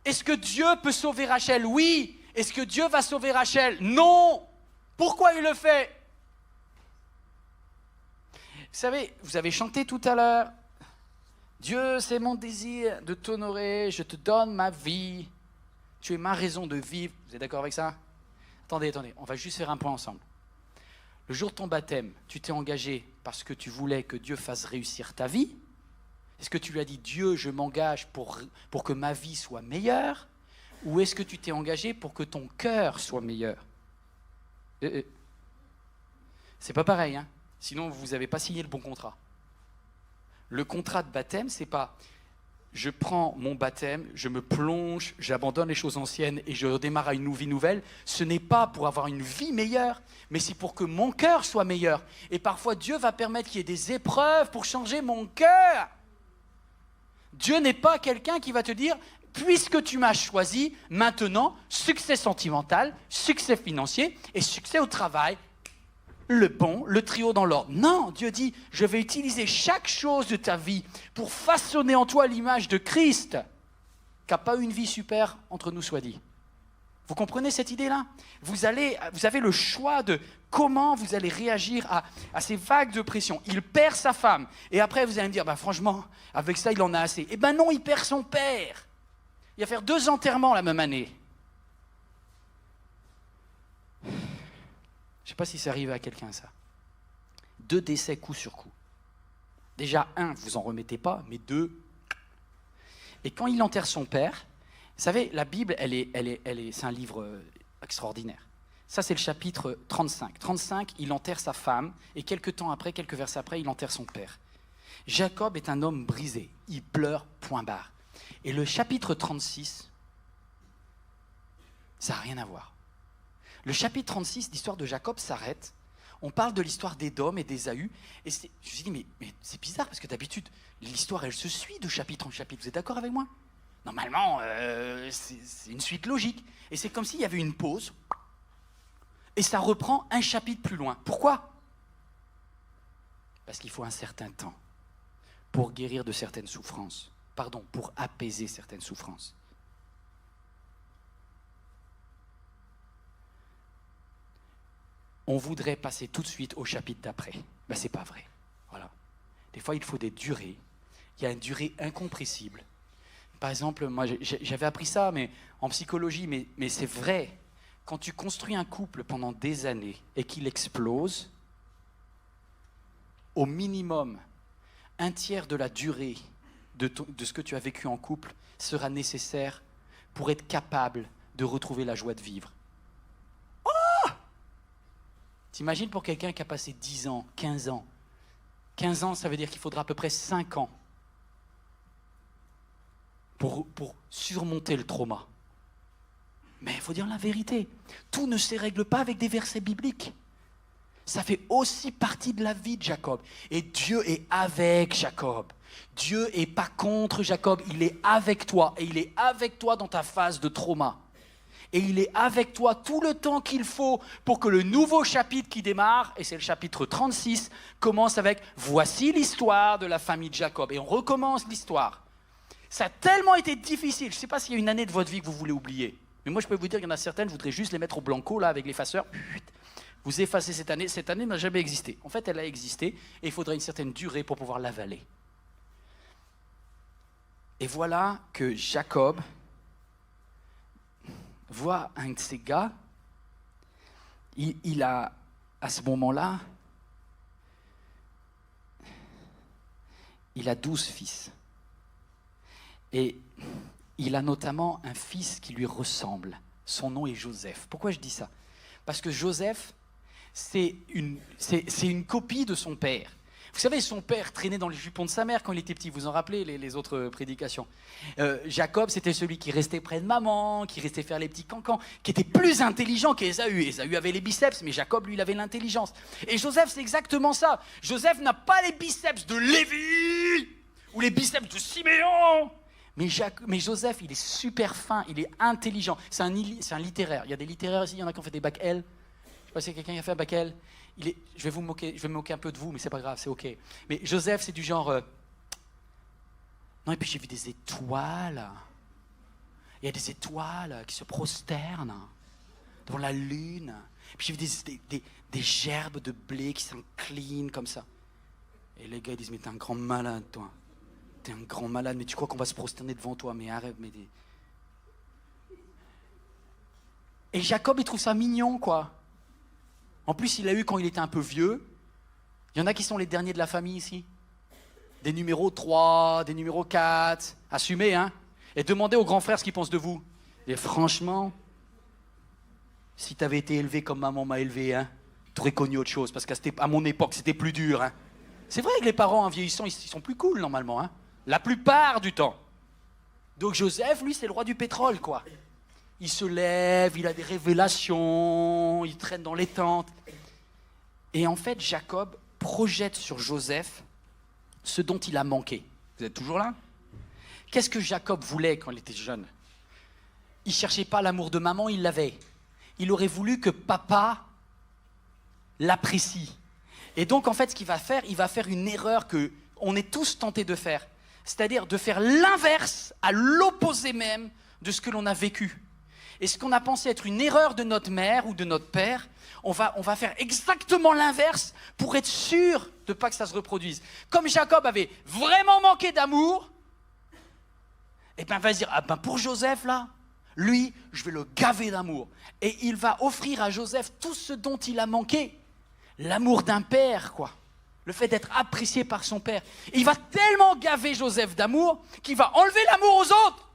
Est-ce que Dieu peut sauver Rachel? Oui. Est-ce que Dieu va sauver Rachel? Non. Pourquoi il le fait? Vous savez, vous avez chanté tout à l'heure. Dieu, c'est mon désir de t'honorer, je te donne ma vie. Tu es ma raison de vivre. Vous êtes d'accord avec ça? Attendez, on va juste faire un point ensemble. Le jour de ton baptême, tu t'es engagé parce que tu voulais que Dieu fasse réussir ta vie? Est-ce que tu lui as dit, Dieu, je m'engage pour que ma vie soit meilleure? Ou est-ce que tu t'es engagé pour que ton cœur soit meilleur? C'est pas pareil, hein? Sinon vous n'avez pas signé le bon contrat. Le contrat de baptême, c'est pas je prends mon baptême, je me plonge, j'abandonne les choses anciennes et je redémarre à une vie nouvelle. Ce n'est pas pour avoir une vie meilleure, mais c'est pour que mon cœur soit meilleur. Et parfois Dieu va permettre qu'il y ait des épreuves pour changer mon cœur. Dieu n'est pas quelqu'un qui va te dire, puisque tu m'as choisi, maintenant, succès sentimental, succès financier et succès au travail, le bon, le trio dans l'ordre. Non, Dieu dit, je vais utiliser chaque chose de ta vie pour façonner en toi l'image de Christ, qui n'a pas eu une vie super, entre nous soit dit. Vous comprenez cette idée-là? Vous avez le choix de comment vous allez réagir à ces vagues de pression. Il perd sa femme, et après vous allez me dire, franchement, avec ça, il en a assez. Eh ben non, il perd son père. Il va faire 2 enterrements la même année. Je ne sais pas si ça arrive à quelqu'un, ça. 2 décès coup sur coup. Déjà, 1, vous en remettez pas, mais 2. Et quand il enterre son père, vous savez, la Bible, c'est un livre extraordinaire. Ça, c'est le chapitre 35. 35, il enterre sa femme, et quelques versets après, il enterre son père. Jacob est un homme brisé. Il pleure, point barre. Et le chapitre 36, ça n'a rien à voir. Le chapitre 36, l'histoire de Jacob s'arrête. On parle de l'histoire d'Édom et d'Ésaü. Et je me suis dit, mais c'est bizarre, parce que d'habitude, l'histoire, elle se suit de chapitre en chapitre. Vous êtes d'accord avec moi? Normalement, c'est une suite logique. Et c'est comme s'il y avait une pause, et ça reprend un chapitre plus loin. Pourquoi? Parce qu'il faut un certain temps pour guérir de certaines souffrances. Pardon, pour apaiser certaines souffrances. On voudrait passer tout de suite au chapitre d'après. Ben, c'est pas vrai. Voilà. Des fois, il faut des durées. Il y a une durée incompressible. Par exemple, moi, j'avais appris ça mais en psychologie, mais c'est vrai. Quand tu construis un couple pendant des années et qu'il explose, au minimum, 1/3 de la durée de ce que tu as vécu en couple sera nécessaire pour être capable de retrouver la joie de vivre. T'imagines pour quelqu'un qui a passé 10 ans, 15 ans. 15 ans, ça veut dire qu'il faudra à peu près 5 ans pour surmonter le trauma. Mais il faut dire la vérité. Tout ne se règle pas avec des versets bibliques. Ça fait aussi partie de la vie de Jacob. Et Dieu est avec Jacob. Dieu n'est pas contre Jacob, il est avec toi. Et il est avec toi dans ta phase de trauma. Et il est avec toi tout le temps qu'il faut pour que le nouveau chapitre qui démarre, et c'est le chapitre 36, commence avec « Voici l'histoire de la famille de Jacob ». Et on recommence l'histoire. Ça a tellement été difficile. Je ne sais pas s'il y a une année de votre vie que vous voulez oublier. Mais moi, je peux vous dire qu'il y en a certaines, je voudrais juste les mettre au blanco, là, avec l'effaceur. Vous effacez cette année. Cette année n'a jamais existé. En fait, elle a existé, et il faudrait une certaine durée pour pouvoir l'avaler. Et voilà que Jacob voit un de ces gars, il a, à ce moment-là, il a 12 fils. Et il a notamment un fils qui lui ressemble. Son nom est Joseph. Pourquoi je dis ça? Parce que Joseph, c'est une copie de son père. Vous savez, son père traînait dans les jupons de sa mère quand il était petit. Vous en rappelez les autres prédications. Jacob, c'était celui qui restait près de maman, qui restait faire les petits cancans, qui était plus intelligent qu'Ésaü. Ésaü avait les biceps, mais Jacob, lui, il avait l'intelligence. Et Joseph, c'est exactement ça. Joseph n'a pas les biceps de Lévi ou les biceps de Siméon. Mais Joseph, il est super fin, il est intelligent. C'est un littéraire. Il y a des littéraires ici, il y en a qui ont fait des bacs L. sais pas si quelqu'un qui a fait un Bakel. Je vais me moquer un peu de vous, mais c'est pas grave, c'est ok. Mais Joseph, c'est du genre... Non, et puis j'ai vu des étoiles. Il y a des étoiles qui se prosternent devant la lune. Puis j'ai vu des gerbes de blé qui s'inclinent comme ça. Et les gars, ils disent, mais t'es un grand malade, toi. T'es un grand malade, mais tu crois qu'on va se prosterner devant toi, mais arrête, mais... Et Jacob, il trouve ça mignon, quoi. En plus, il l'a eu quand il était un peu vieux. Il y en a qui sont les derniers de la famille ici. Des numéros 3, des numéros 4. Assumez, hein. Et demandez aux grands frères ce qu'ils pensent de vous. Et franchement, si t'avais été élevé comme maman m'a élevé, hein, t'aurais connu autre chose. Parce qu'à mon époque, c'était plus dur, hein. C'est vrai que les parents, en vieillissant, ils sont plus cool, normalement, hein. La plupart du temps. Donc Joseph, lui, c'est le roi du pétrole, quoi. Il se lève, il a des révélations, il traîne dans les tentes. Et en fait, Jacob projette sur Joseph ce dont il a manqué. Vous êtes toujours là? Qu'est-ce que Jacob voulait quand il était jeune? Il ne cherchait pas l'amour de maman, il l'avait. Il aurait voulu que papa l'apprécie. Et donc, en fait, ce qu'il va faire, il va faire une erreur qu'on est tous tentés de faire. C'est-à-dire de faire l'inverse, à l'opposé même de ce que l'on a vécu. Et ce qu'on a pensé être une erreur de notre mère ou de notre père, on va faire exactement l'inverse pour être sûr de ne pas que ça se reproduise. Comme Jacob avait vraiment manqué d'amour, et bien, il va se dire, ah ben pour Joseph, là, lui, je vais le gaver d'amour. Et il va offrir à Joseph tout ce dont il a manqué. L'amour d'un père, quoi. Le fait d'être apprécié par son père. Et il va tellement gaver Joseph d'amour qu'il va enlever l'amour aux autres.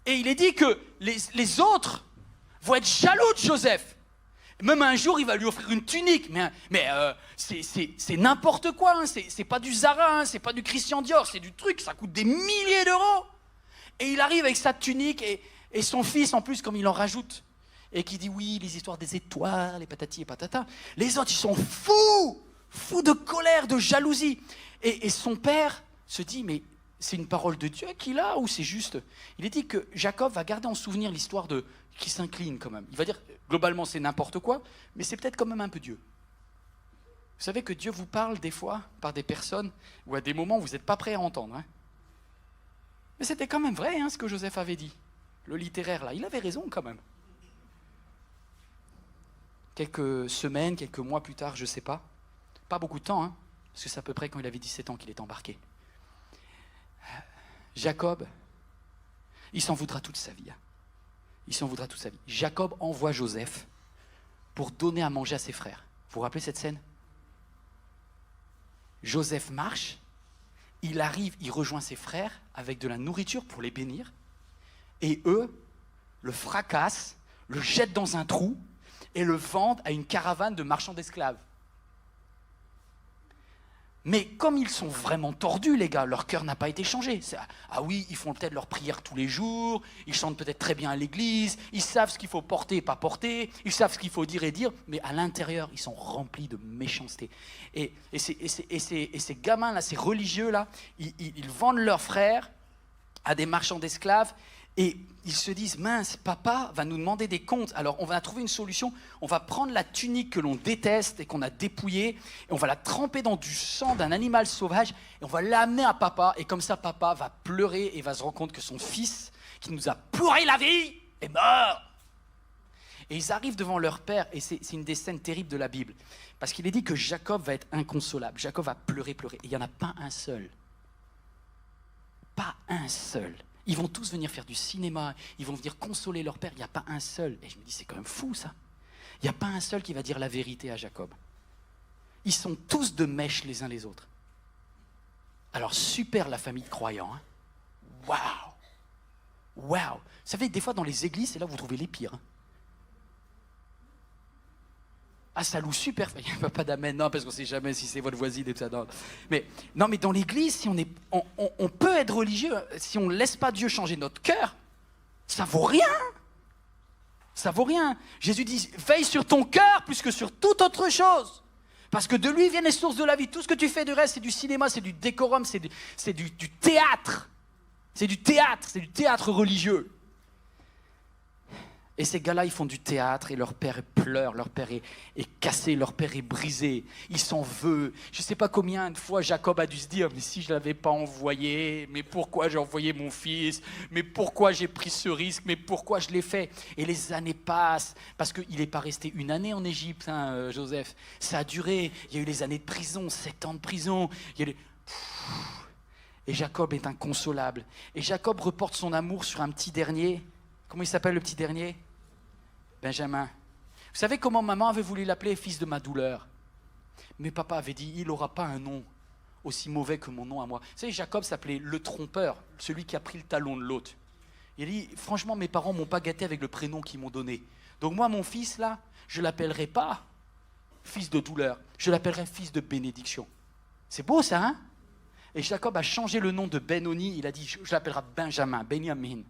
Et il est dit que les autres vont être jaloux de Joseph. Même un jour, il va lui offrir une tunique. Mais c'est n'importe quoi. Hein. C'est pas du Zara, hein. C'est pas du Christian Dior. C'est du truc, ça coûte des milliers d'euros. Et il arrive avec sa tunique et son fils, en plus, comme il en rajoute. Et qui dit, oui, les histoires des étoiles, les patati et patata. Les autres, ils sont fous de colère, de jalousie. Et son père se dit, mais c'est une parole de Dieu qu'il a ou c'est juste... Il est dit que Jacob va garder en souvenir l'histoire qui s'incline quand même. Il va dire, globalement, c'est n'importe quoi, mais c'est peut-être quand même un peu Dieu. Vous savez que Dieu vous parle des fois par des personnes ou à des moments où vous n'êtes pas prêt à entendre. Hein. Mais c'était quand même vrai, hein, ce que Joseph avait dit. Le littéraire, là, il avait raison quand même. Quelques semaines, quelques mois plus tard, je ne sais pas. Pas beaucoup de temps, hein, parce que c'est à peu près quand il avait 17 ans qu'il est embarqué. Jacob, il s'en voudra toute sa vie. Hein. Il s'en voudra toute sa vie. Jacob envoie Joseph pour donner à manger à ses frères. Vous vous rappelez cette scène? Joseph marche, il arrive, il rejoint ses frères avec de la nourriture pour les bénir. Et eux le fracassent, le jettent dans un trou et le vendent à une caravane de marchands d'esclaves. Mais comme ils sont vraiment tordus, les gars, leur cœur n'a pas été changé. Ah oui, ils font peut-être leur prière tous les jours, ils chantent peut-être très bien à l'église, ils savent ce qu'il faut porter et pas porter, ils savent ce qu'il faut dire et dire, mais à l'intérieur, ils sont remplis de méchanceté. Et ces gamins-là, ces religieux-là, ils vendent leurs frères à des marchands d'esclaves, et ils se disent, mince, papa va nous demander des comptes. Alors on va trouver une solution, on va prendre la tunique que l'on déteste et qu'on a dépouillée, et on va la tremper dans du sang d'un animal sauvage, et on va l'amener à papa, et comme ça papa va pleurer et va se rendre compte que son fils, qui nous a pourri la vie, est mort. Et ils arrivent devant leur père, et c'est une des scènes terribles de la Bible, parce qu'il est dit que Jacob va être inconsolable, Jacob va pleurer, et il n'y en a pas un seul. Pas un seul. Ils vont tous venir faire du cinéma, ils vont venir consoler leur père, il n'y a pas un seul. Et je me dis, c'est quand même fou ça. Il n'y a pas un seul qui va dire la vérité à Jacob. Ils sont tous de mèche les uns les autres. Alors super la famille de croyants. Hein. Waouh. Waouh. Vous savez, des fois dans les églises, c'est là où vous trouvez les pires. Hein. Ah, ça loue super. Il n'y a pas d'amen, non, parce qu'on ne sait jamais si c'est votre voisine et tout ça. Non, mais dans l'église, si on peut être religieux, si on ne laisse pas Dieu changer notre cœur, ça vaut rien. Ça vaut rien. Jésus dit, veille sur ton cœur plus que sur toute autre chose. Parce que de lui viennent les sources de la vie. Tout ce que tu fais du reste, c'est du cinéma, c'est du décorum, c'est du théâtre. C'est du théâtre religieux. Et ces gars-là, ils font du théâtre et leur père pleure, leur père est cassé, leur père est brisé, il s'en veut. Je ne sais pas combien de fois Jacob a dû se dire, mais si je ne l'avais pas envoyé, mais pourquoi j'ai envoyé mon fils, mais pourquoi j'ai pris ce risque, mais pourquoi je l'ai fait. Et les années passent, parce qu'il n'est pas resté une année en Égypte, hein, Joseph. Ça a duré, il y a eu les années de prison, 7 ans de prison. Et Jacob est inconsolable. Et Jacob reporte son amour sur un petit dernier. Comment il s'appelle le petit dernier ? Benjamin. Vous savez comment maman avait voulu l'appeler fils de ma douleur ? Mais papa avait dit, il n'aura pas un nom aussi mauvais que mon nom à moi. Vous savez, Jacob s'appelait le trompeur, celui qui a pris le talon de l'autre. Il dit, franchement, mes parents ne m'ont pas gâté avec le prénom qu'ils m'ont donné. Donc moi, mon fils, là, je ne l'appellerai pas fils de douleur, je l'appellerai fils de bénédiction. C'est beau ça, hein ? Et Jacob a changé le nom de Benoni, il a dit, je l'appellerai Benjamin, Benjamin.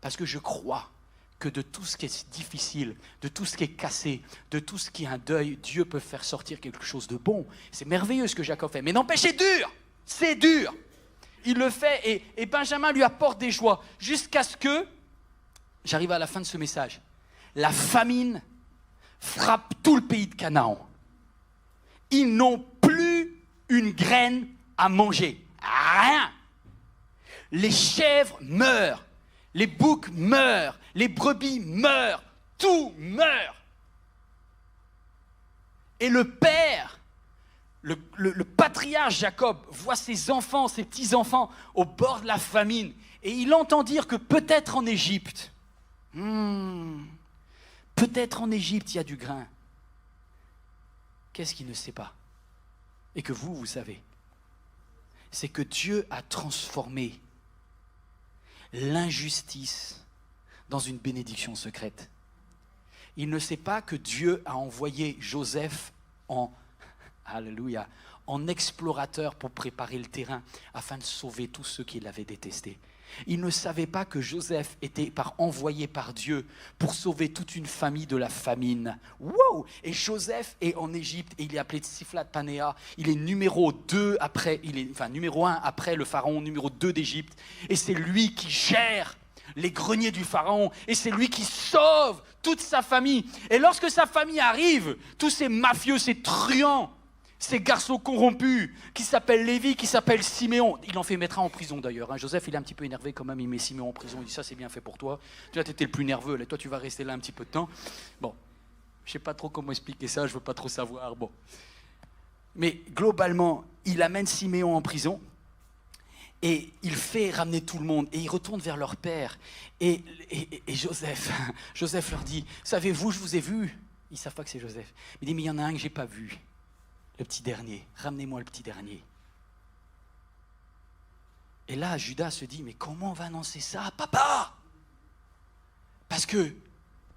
Parce que je crois que de tout ce qui est difficile, de tout ce qui est cassé, de tout ce qui est un deuil, Dieu peut faire sortir quelque chose de bon. C'est merveilleux ce que Jacob fait. Mais n'empêche, c'est dur. Il le fait et Benjamin lui apporte des joies jusqu'à ce que, j'arrive à la fin de ce message, la famine frappe tout le pays de Canaan. Ils n'ont plus une graine à manger. Rien. Les chèvres meurent. Les boucs meurent, les brebis meurent, tout meurt. Et le père, le patriarche Jacob, voit ses enfants, ses petits-enfants au bord de la famine. Et il entend dire que peut-être en Égypte, peut-être en Égypte il y a du grain. Qu'est-ce qu'il ne sait pas? Et que vous savez. C'est que Dieu a transformé l'injustice dans une bénédiction secrète. Il ne sait pas que Dieu a envoyé Joseph en explorateur pour préparer le terrain afin de sauver tous ceux qui l'avaient détesté. Il ne savait pas que Joseph était envoyé par Dieu pour sauver toute une famille de la famine. Wow! Et Joseph est en Égypte et il est appelé Tsiflat Panéa. Il est numéro 2 après, numéro 1 après le pharaon, numéro 2 d'Égypte. Et c'est lui qui gère les greniers du pharaon et c'est lui qui sauve toute sa famille. Et lorsque sa famille arrive, tous ces mafieux, ces truands, ces garçons corrompus qui s'appellent Lévi, qui s'appellent Siméon. Il en fait mettre un en prison d'ailleurs. Hein. Joseph, il est un petit peu énervé quand même, il met Siméon en prison. Il dit ça, c'est bien fait pour toi. Tu étais le plus nerveux, là, toi tu vas rester là un petit peu de temps. Bon, je ne sais pas trop comment expliquer ça, je ne veux pas trop savoir. Bon. Mais globalement, il amène Siméon en prison et il fait ramener tout le monde et ils retournent vers leur père. Et Joseph leur dit, savez-vous, je vous ai vu. Ils ne savent pas que c'est Joseph. Il dit, mais il y en a un que je n'ai pas vu. Le petit dernier, ramenez-moi le petit dernier. Et là, Judas se dit, mais comment on va annoncer ça à papa? Parce que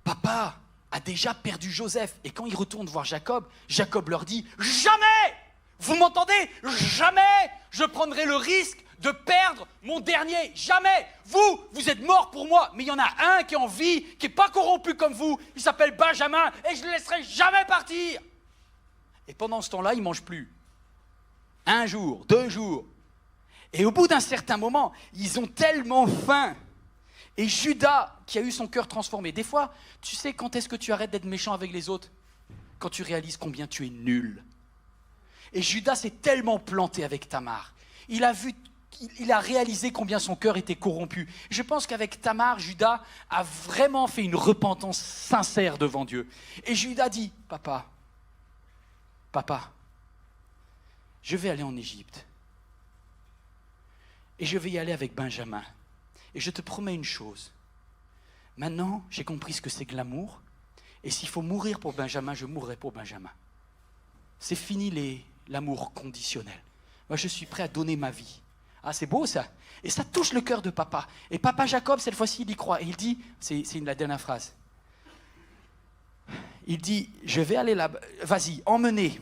papa a déjà perdu Joseph. Et quand il retourne voir Jacob, Jacob leur dit, jamais, vous m'entendez? Jamais je prendrai le risque de perdre mon dernier. Jamais. Vous êtes morts pour moi. Mais il y en a un qui est en vie, qui n'est pas corrompu comme vous. Il s'appelle Benjamin et je ne le laisserai jamais partir. Et pendant ce temps-là, ils ne mangent plus. 1 jour, 2 jours. Et au bout d'un certain moment, ils ont tellement faim. Et Judas, qui a eu son cœur transformé. Des fois, tu sais quand est-ce que tu arrêtes d'être méchant avec les autres? Quand tu réalises combien tu es nul. Et Judas s'est tellement planté avec Tamar. Il a réalisé combien son cœur était corrompu. Je pense qu'avec Tamar, Judas a vraiment fait une repentance sincère devant Dieu. Et Judas dit, papa, je vais aller en Égypte. Et je vais y aller avec Benjamin. Et je te promets une chose. Maintenant, j'ai compris ce que c'est que l'amour. Et s'il faut mourir pour Benjamin, je mourrai pour Benjamin. C'est fini l'amour conditionnel. Moi, je suis prêt à donner ma vie. Ah, c'est beau ça. Et ça touche le cœur de papa. Et papa Jacob, cette fois-ci, il y croit. Et il dit, c'est la dernière phrase. Il dit, je vais aller là-bas, vas-y, emmenez.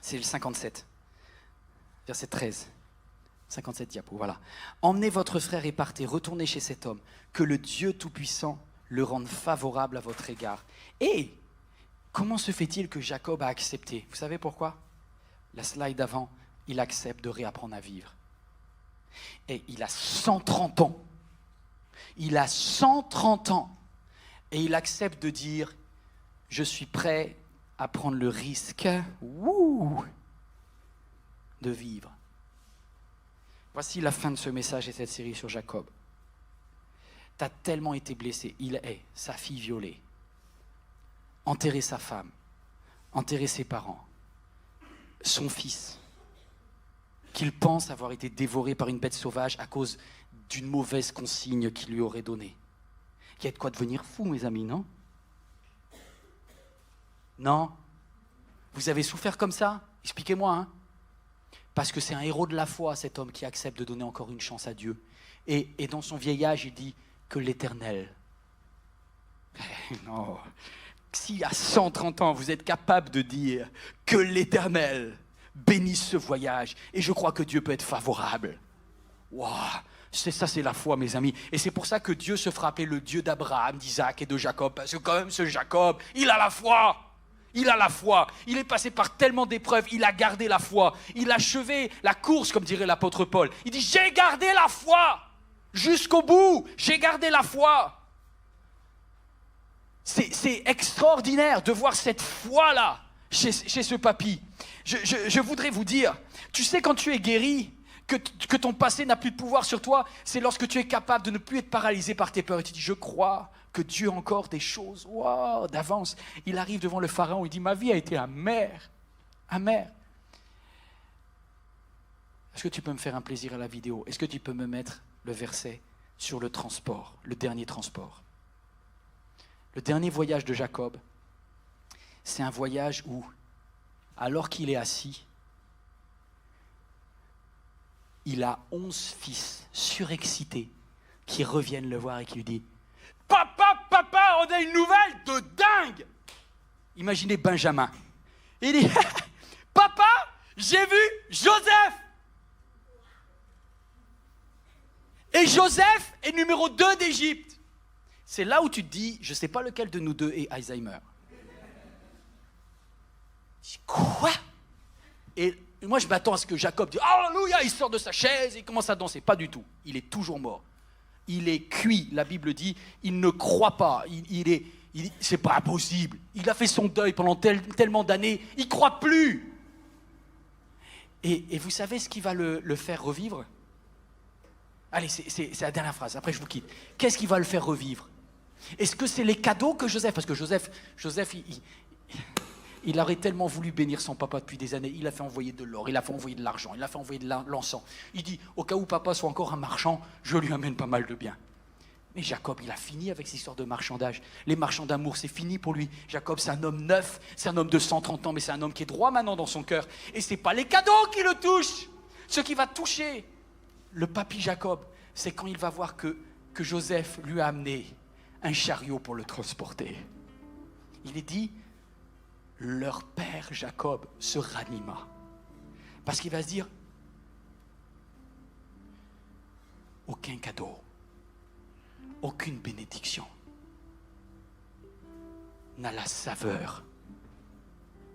C'est le 57, verset 13. 57 diapos, voilà. Emmenez votre frère et partez, retournez chez cet homme. Que le Dieu Tout-Puissant le rende favorable à votre égard. Et comment se fait-il que Jacob a accepté? Vous savez pourquoi? La slide d'avant, il accepte de réapprendre à vivre. Et il a 130 ans. Il a 130 ans. Et il accepte de dire, je suis prêt à prendre le risque de vivre. Voici la fin de ce message et cette série sur Jacob. Tu as tellement été blessé. Il est sa fille violée, enterré sa femme, enterré ses parents, son fils, qu'il pense avoir été dévoré par une bête sauvage à cause d'une mauvaise consigne qu'il lui aurait donnée. Il y a de quoi devenir fou, mes amis, non? Non? Vous avez souffert comme ça? Expliquez-moi, hein? Parce que c'est un héros de la foi, cet homme qui accepte de donner encore une chance à Dieu. Et dans son vieil âge, il dit que l'Éternel... Non. Si à 130 ans, vous êtes capable de dire que l'Éternel bénisse ce voyage, et je crois que Dieu peut être favorable. Waouh! C'est la foi, mes amis. Et c'est pour ça que Dieu se fera appeler le Dieu d'Abraham, d'Isaac et de Jacob. Parce que quand même, ce Jacob, il a la foi. Il a la foi. Il est passé par tellement d'épreuves. Il a gardé la foi. Il a achevé la course, comme dirait l'apôtre Paul. Il dit, j'ai gardé la foi. Jusqu'au bout, j'ai gardé la foi. C'est extraordinaire de voir cette foi-là chez ce papy. Je voudrais vous dire, tu sais quand tu es guéri, que ton passé n'a plus de pouvoir sur toi, c'est lorsque tu es capable de ne plus être paralysé par tes peurs. Et tu dis, je crois que Dieu a encore des choses d'avance. Il arrive devant le pharaon, il dit, ma vie a été amère. Amère. Est-ce que tu peux me faire un plaisir à la vidéo? Est-ce que tu peux me mettre le verset sur le transport, le dernier transport? Le dernier voyage de Jacob, c'est un voyage où, alors qu'il est assis, il a 11 fils surexcités qui reviennent le voir et qui lui disent « Papa, on a une nouvelle de dingue !» Imaginez Benjamin. Il dit « Papa, j'ai vu Joseph !» Et Joseph est numéro 2 d'Égypte. C'est là où tu te dis, je ne sais pas lequel de nous deux est Alzheimer. Je dis, quoi? Et moi, je m'attends à ce que Jacob dise, alléluia, il sort de sa chaise et il commence à danser. Pas du tout. Il est toujours mort. Il est cuit. La Bible dit, il ne croit pas. C'est pas possible. Il a fait son deuil pendant tellement d'années. Il ne croit plus. Et vous savez ce qui va le faire revivre? Allez, c'est la dernière phrase. Après, je vous quitte. Qu'est-ce qui va le faire revivre? Est-ce que c'est les cadeaux que Joseph... Parce que Joseph il aurait tellement voulu bénir son papa depuis des années. Il a fait envoyer de l'or, il a fait envoyer de l'argent, il a fait envoyer de l'encens. Il dit, au cas où papa soit encore un marchand, je lui amène pas mal de biens. Mais Jacob, il a fini avec cette histoire de marchandage. Les marchands d'amour, c'est fini pour lui. Jacob, c'est un homme neuf, c'est un homme de 130 ans, mais c'est un homme qui est droit maintenant dans son cœur. Et ce n'est pas les cadeaux qui le touchent. Ce qui va toucher le papy Jacob, c'est quand il va voir que Joseph lui a amené un chariot pour le transporter. Il est dit, leur père Jacob se ranima. Parce qu'il va se dire, aucun cadeau, aucune bénédiction n'a la saveur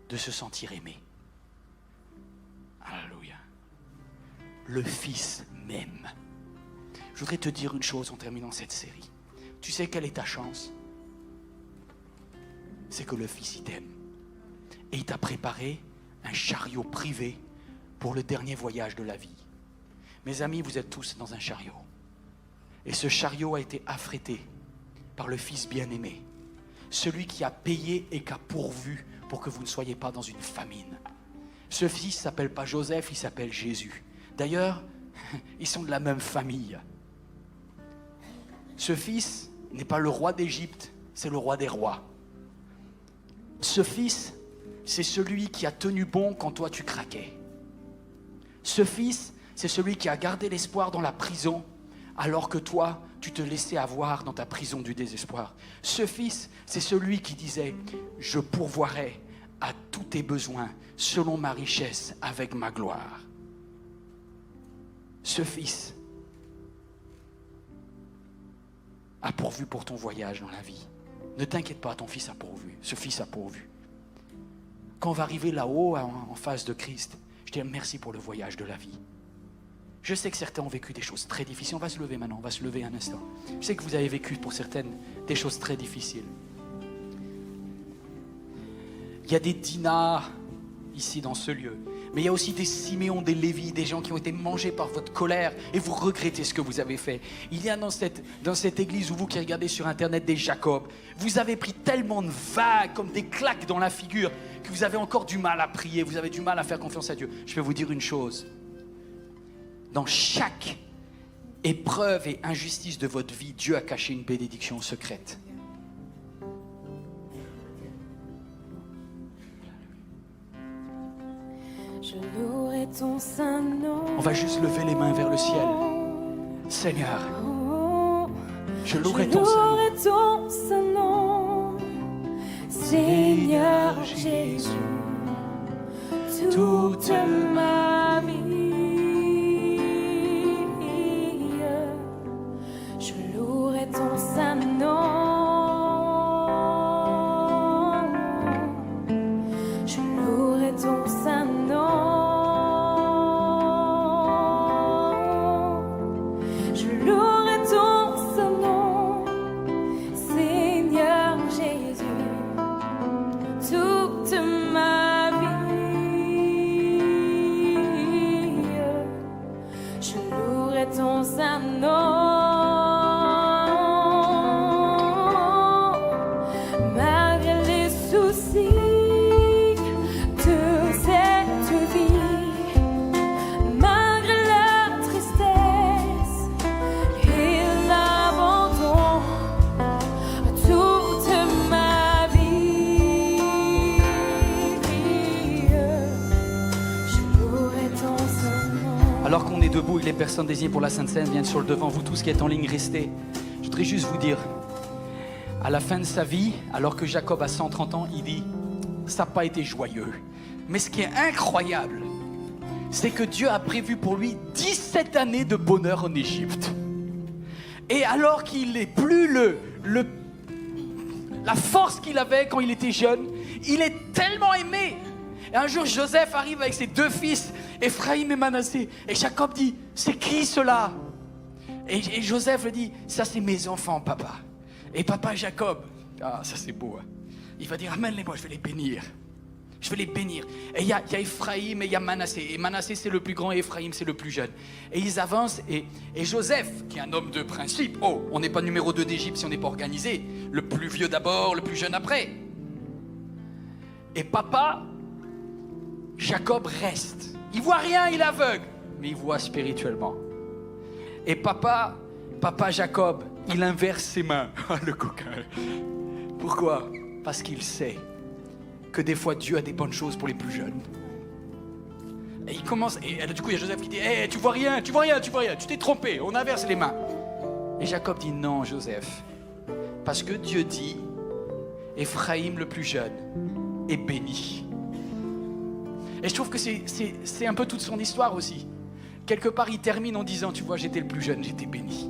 de se sentir aimé. Alléluia. Le Fils m'aime. Je voudrais te dire une chose en terminant cette série. Tu sais quelle est ta chance? C'est que le Fils, il t'aime. Et il t'a préparé un chariot privé pour le dernier voyage de la vie. Mes amis, vous êtes tous dans un chariot. Et ce chariot a été affrété par le Fils bien-aimé. Celui qui a payé et qui a pourvu pour que vous ne soyez pas dans une famine. Ce fils ne s'appelle pas Joseph, il s'appelle Jésus. D'ailleurs, ils sont de la même famille. Ce fils n'est pas le roi d'Égypte, c'est le roi des rois. Ce fils, c'est celui qui a tenu bon quand toi tu craquais. Ce fils, c'est celui qui a gardé l'espoir dans la prison alors que toi, tu te laissais avoir dans ta prison du désespoir. Ce fils, c'est celui qui disait « Je pourvoirai à tous tes besoins selon ma richesse avec ma gloire. » Ce fils a pourvu pour ton voyage dans la vie. Ne t'inquiète pas, ton fils a pourvu. Ce fils a pourvu. Quand on va arriver là-haut, en face de Christ, je dis merci pour le voyage de la vie. Je sais que certains ont vécu des choses très difficiles. On va se lever maintenant, on va se lever un instant. Je sais que vous avez vécu pour certaines des choses très difficiles. Il y a des Dina ici dans ce lieu. Mais il y a aussi des Siméon, des Lévi, des gens qui ont été mangés par votre colère et vous regrettez ce que vous avez fait. Il y a dans cette église, ou vous qui regardez sur internet, des Jacob. Vous avez pris tellement de vagues, comme des claques dans la figure, que vous avez encore du mal à prier, vous avez du mal à faire confiance à Dieu. Je vais vous dire une chose. Dans chaque épreuve et injustice de votre vie, Dieu a caché une bénédiction secrète. Je louerai ton saint nom. On va juste lever les mains vers le ciel. Seigneur, je louerai ton saint nom. Seigneur Jésus, toute ma vie. Je louerai ton saint nom. Je louerai ton saint nom. Ton saint nom, malgré les soucis de cette vie, malgré la tristesse et l'abandon, toute ma vie, je louerai ton saint nom. Alors qu'on est debout et les personnes désignées pour la Sainte Seine viennent sur le devant, vous tous qui êtes en ligne, restez. Je voudrais juste vous dire, à la fin de sa vie, alors que Jacob a 130 ans, il dit, ça n'a pas été joyeux. Mais ce qui est incroyable, c'est que Dieu a prévu pour lui 17 années de bonheur en Égypte. Et alors qu'il n'est plus la force qu'il avait quand il était jeune, il est tellement aimé. Et un jour, Joseph arrive avec ses 2 fils, Ephraïm et Manassé. Et Jacob dit, c'est qui cela? Et Joseph lui dit, ça c'est mes enfants, papa. Et papa Jacob, ah ça c'est beau. Hein. Il va dire, amène-les-moi, je vais les bénir. Je vais les bénir. Et il y a Ephraïm et il y a Manassé. Et Manassé c'est le plus grand et Ephraïm c'est le plus jeune. Et ils avancent et Joseph, qui est un homme de principe, on n'est pas numéro 2 d'Égypte si on n'est pas organisé. Le plus vieux d'abord, le plus jeune après. Et papa Jacob reste. Il voit rien, il est aveugle, mais il voit spirituellement. Et papa Jacob, il inverse ses mains. Le coquin. Pourquoi? Parce qu'il sait que des fois Dieu a des bonnes choses pour les plus jeunes. Et il commence, et du coup il y a Joseph qui dit, tu vois rien, tu t'es trompé, on inverse les mains. Et Jacob dit, non Joseph, parce que Dieu dit, Ephraïm le plus jeune est béni. Et je trouve que c'est un peu toute son histoire aussi. Quelque part, il termine en disant, tu vois, j'étais le plus jeune, j'étais béni.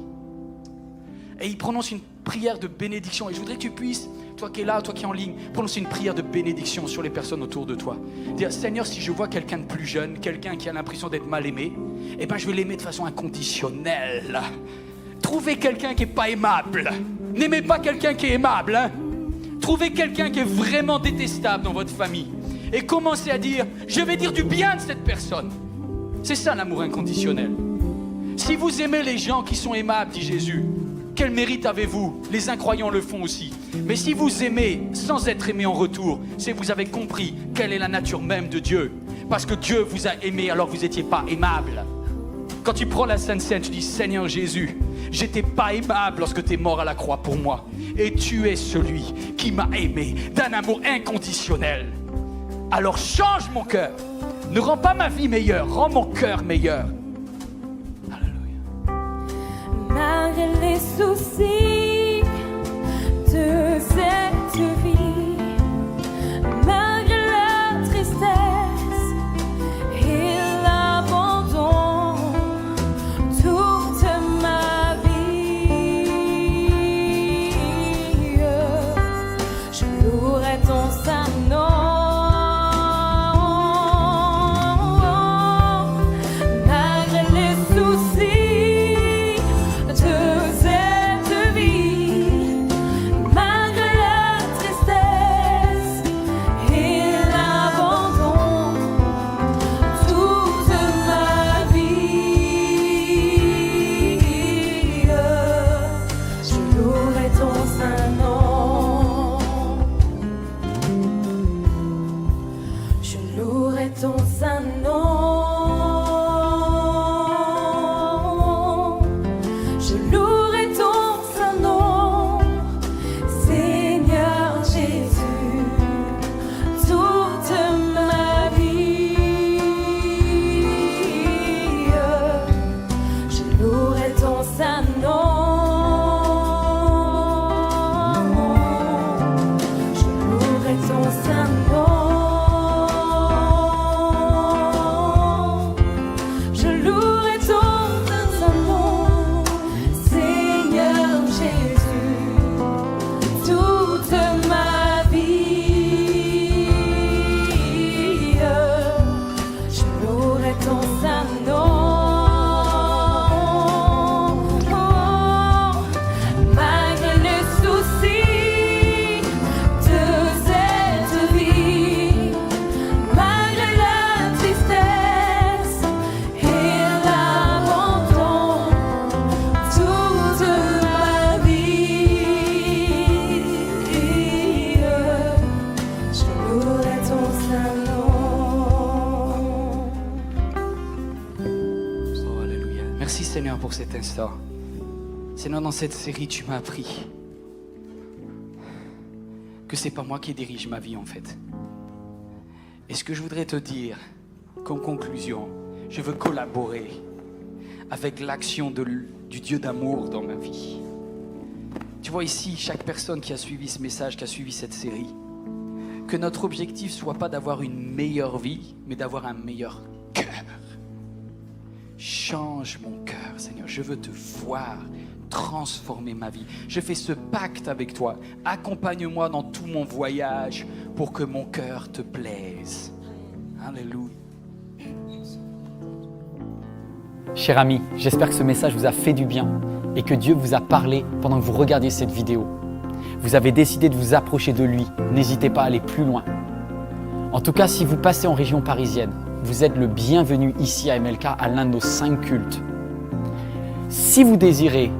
Et il prononce une prière de bénédiction. Et je voudrais que tu puisses, toi qui es là, toi qui es en ligne, prononcer une prière de bénédiction sur les personnes autour de toi. Dire, Seigneur, si je vois quelqu'un de plus jeune, quelqu'un qui a l'impression d'être mal aimé, eh ben, je vais l'aimer de façon inconditionnelle. Trouvez quelqu'un qui n'est pas aimable. N'aimez pas quelqu'un qui est aimable. Hein. Trouvez quelqu'un qui est vraiment détestable dans votre famille. Et commencez à dire, je vais dire du bien de cette personne. C'est ça l'amour inconditionnel. Si vous aimez les gens qui sont aimables, dit Jésus, quel mérite avez-vous? Les incroyants le font aussi. Mais si vous aimez sans être aimé en retour, c'est que vous avez compris quelle est la nature même de Dieu. Parce que Dieu vous a aimé alors que vous n'étiez pas aimable. Quand tu prends la Sainte Seine, tu dis, Seigneur Jésus, j'étais pas aimable lorsque tu es mort à la croix pour moi. Et tu es celui qui m'a aimé d'un amour inconditionnel. Alors change mon cœur. Ne rends pas ma vie meilleure, rends mon cœur meilleur. Alléluia. Malgré les soucis de cette vie, malgré la tristesse et l'abandon, toute ma vie, je louerai ton saint nom. Malgré les soucis louerai ton saint nom. Je louerai ton saint nom, Seigneur Jésus, toute ma vie. Je louerai ton saint nom. Je louerai ton saint nom. Je louerai ton saint nom, Seigneur Jésus, toute ma vie. Je louerai ton saint nom. Malgré les soucis de cette vie, malgré la tristesse et l'abandon, toute ma vie, je louerai ton saint nom. Oh, alléluia. Merci Seigneur pour cet instant. Seigneur, dans cette série, tu m'as appris que c'est pas moi qui dirige ma vie en fait. Et ce que je voudrais te dire, comme conclusion, je veux collaborer avec l'action du Dieu d'amour dans ma vie. Tu vois ici, chaque personne qui a suivi ce message, qui a suivi cette série, que notre objectif soit pas d'avoir une meilleure vie, mais d'avoir un meilleur cœur. Change mon cœur, Seigneur. Je veux te voir transformer ma vie. Je fais ce pacte avec toi. Accompagne-moi dans tout mon voyage pour que mon cœur te plaise. Alléluia. Cher ami, j'espère que ce message vous a fait du bien et que Dieu vous a parlé pendant que vous regardiez cette vidéo. Vous avez décidé de vous approcher de lui. N'hésitez pas à aller plus loin. En tout cas, si vous passez en région parisienne, vous êtes le bienvenu ici à MLK à l'un de nos 5 cultes. Si vous désirez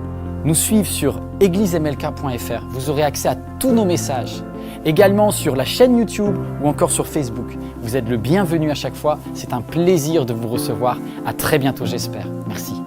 nous suivre sur églisemlk.fr, vous aurez accès à tous nos messages. Également sur la chaîne YouTube ou encore sur Facebook. Vous êtes le bienvenu à chaque fois. C'est un plaisir de vous recevoir. À très bientôt, j'espère. Merci.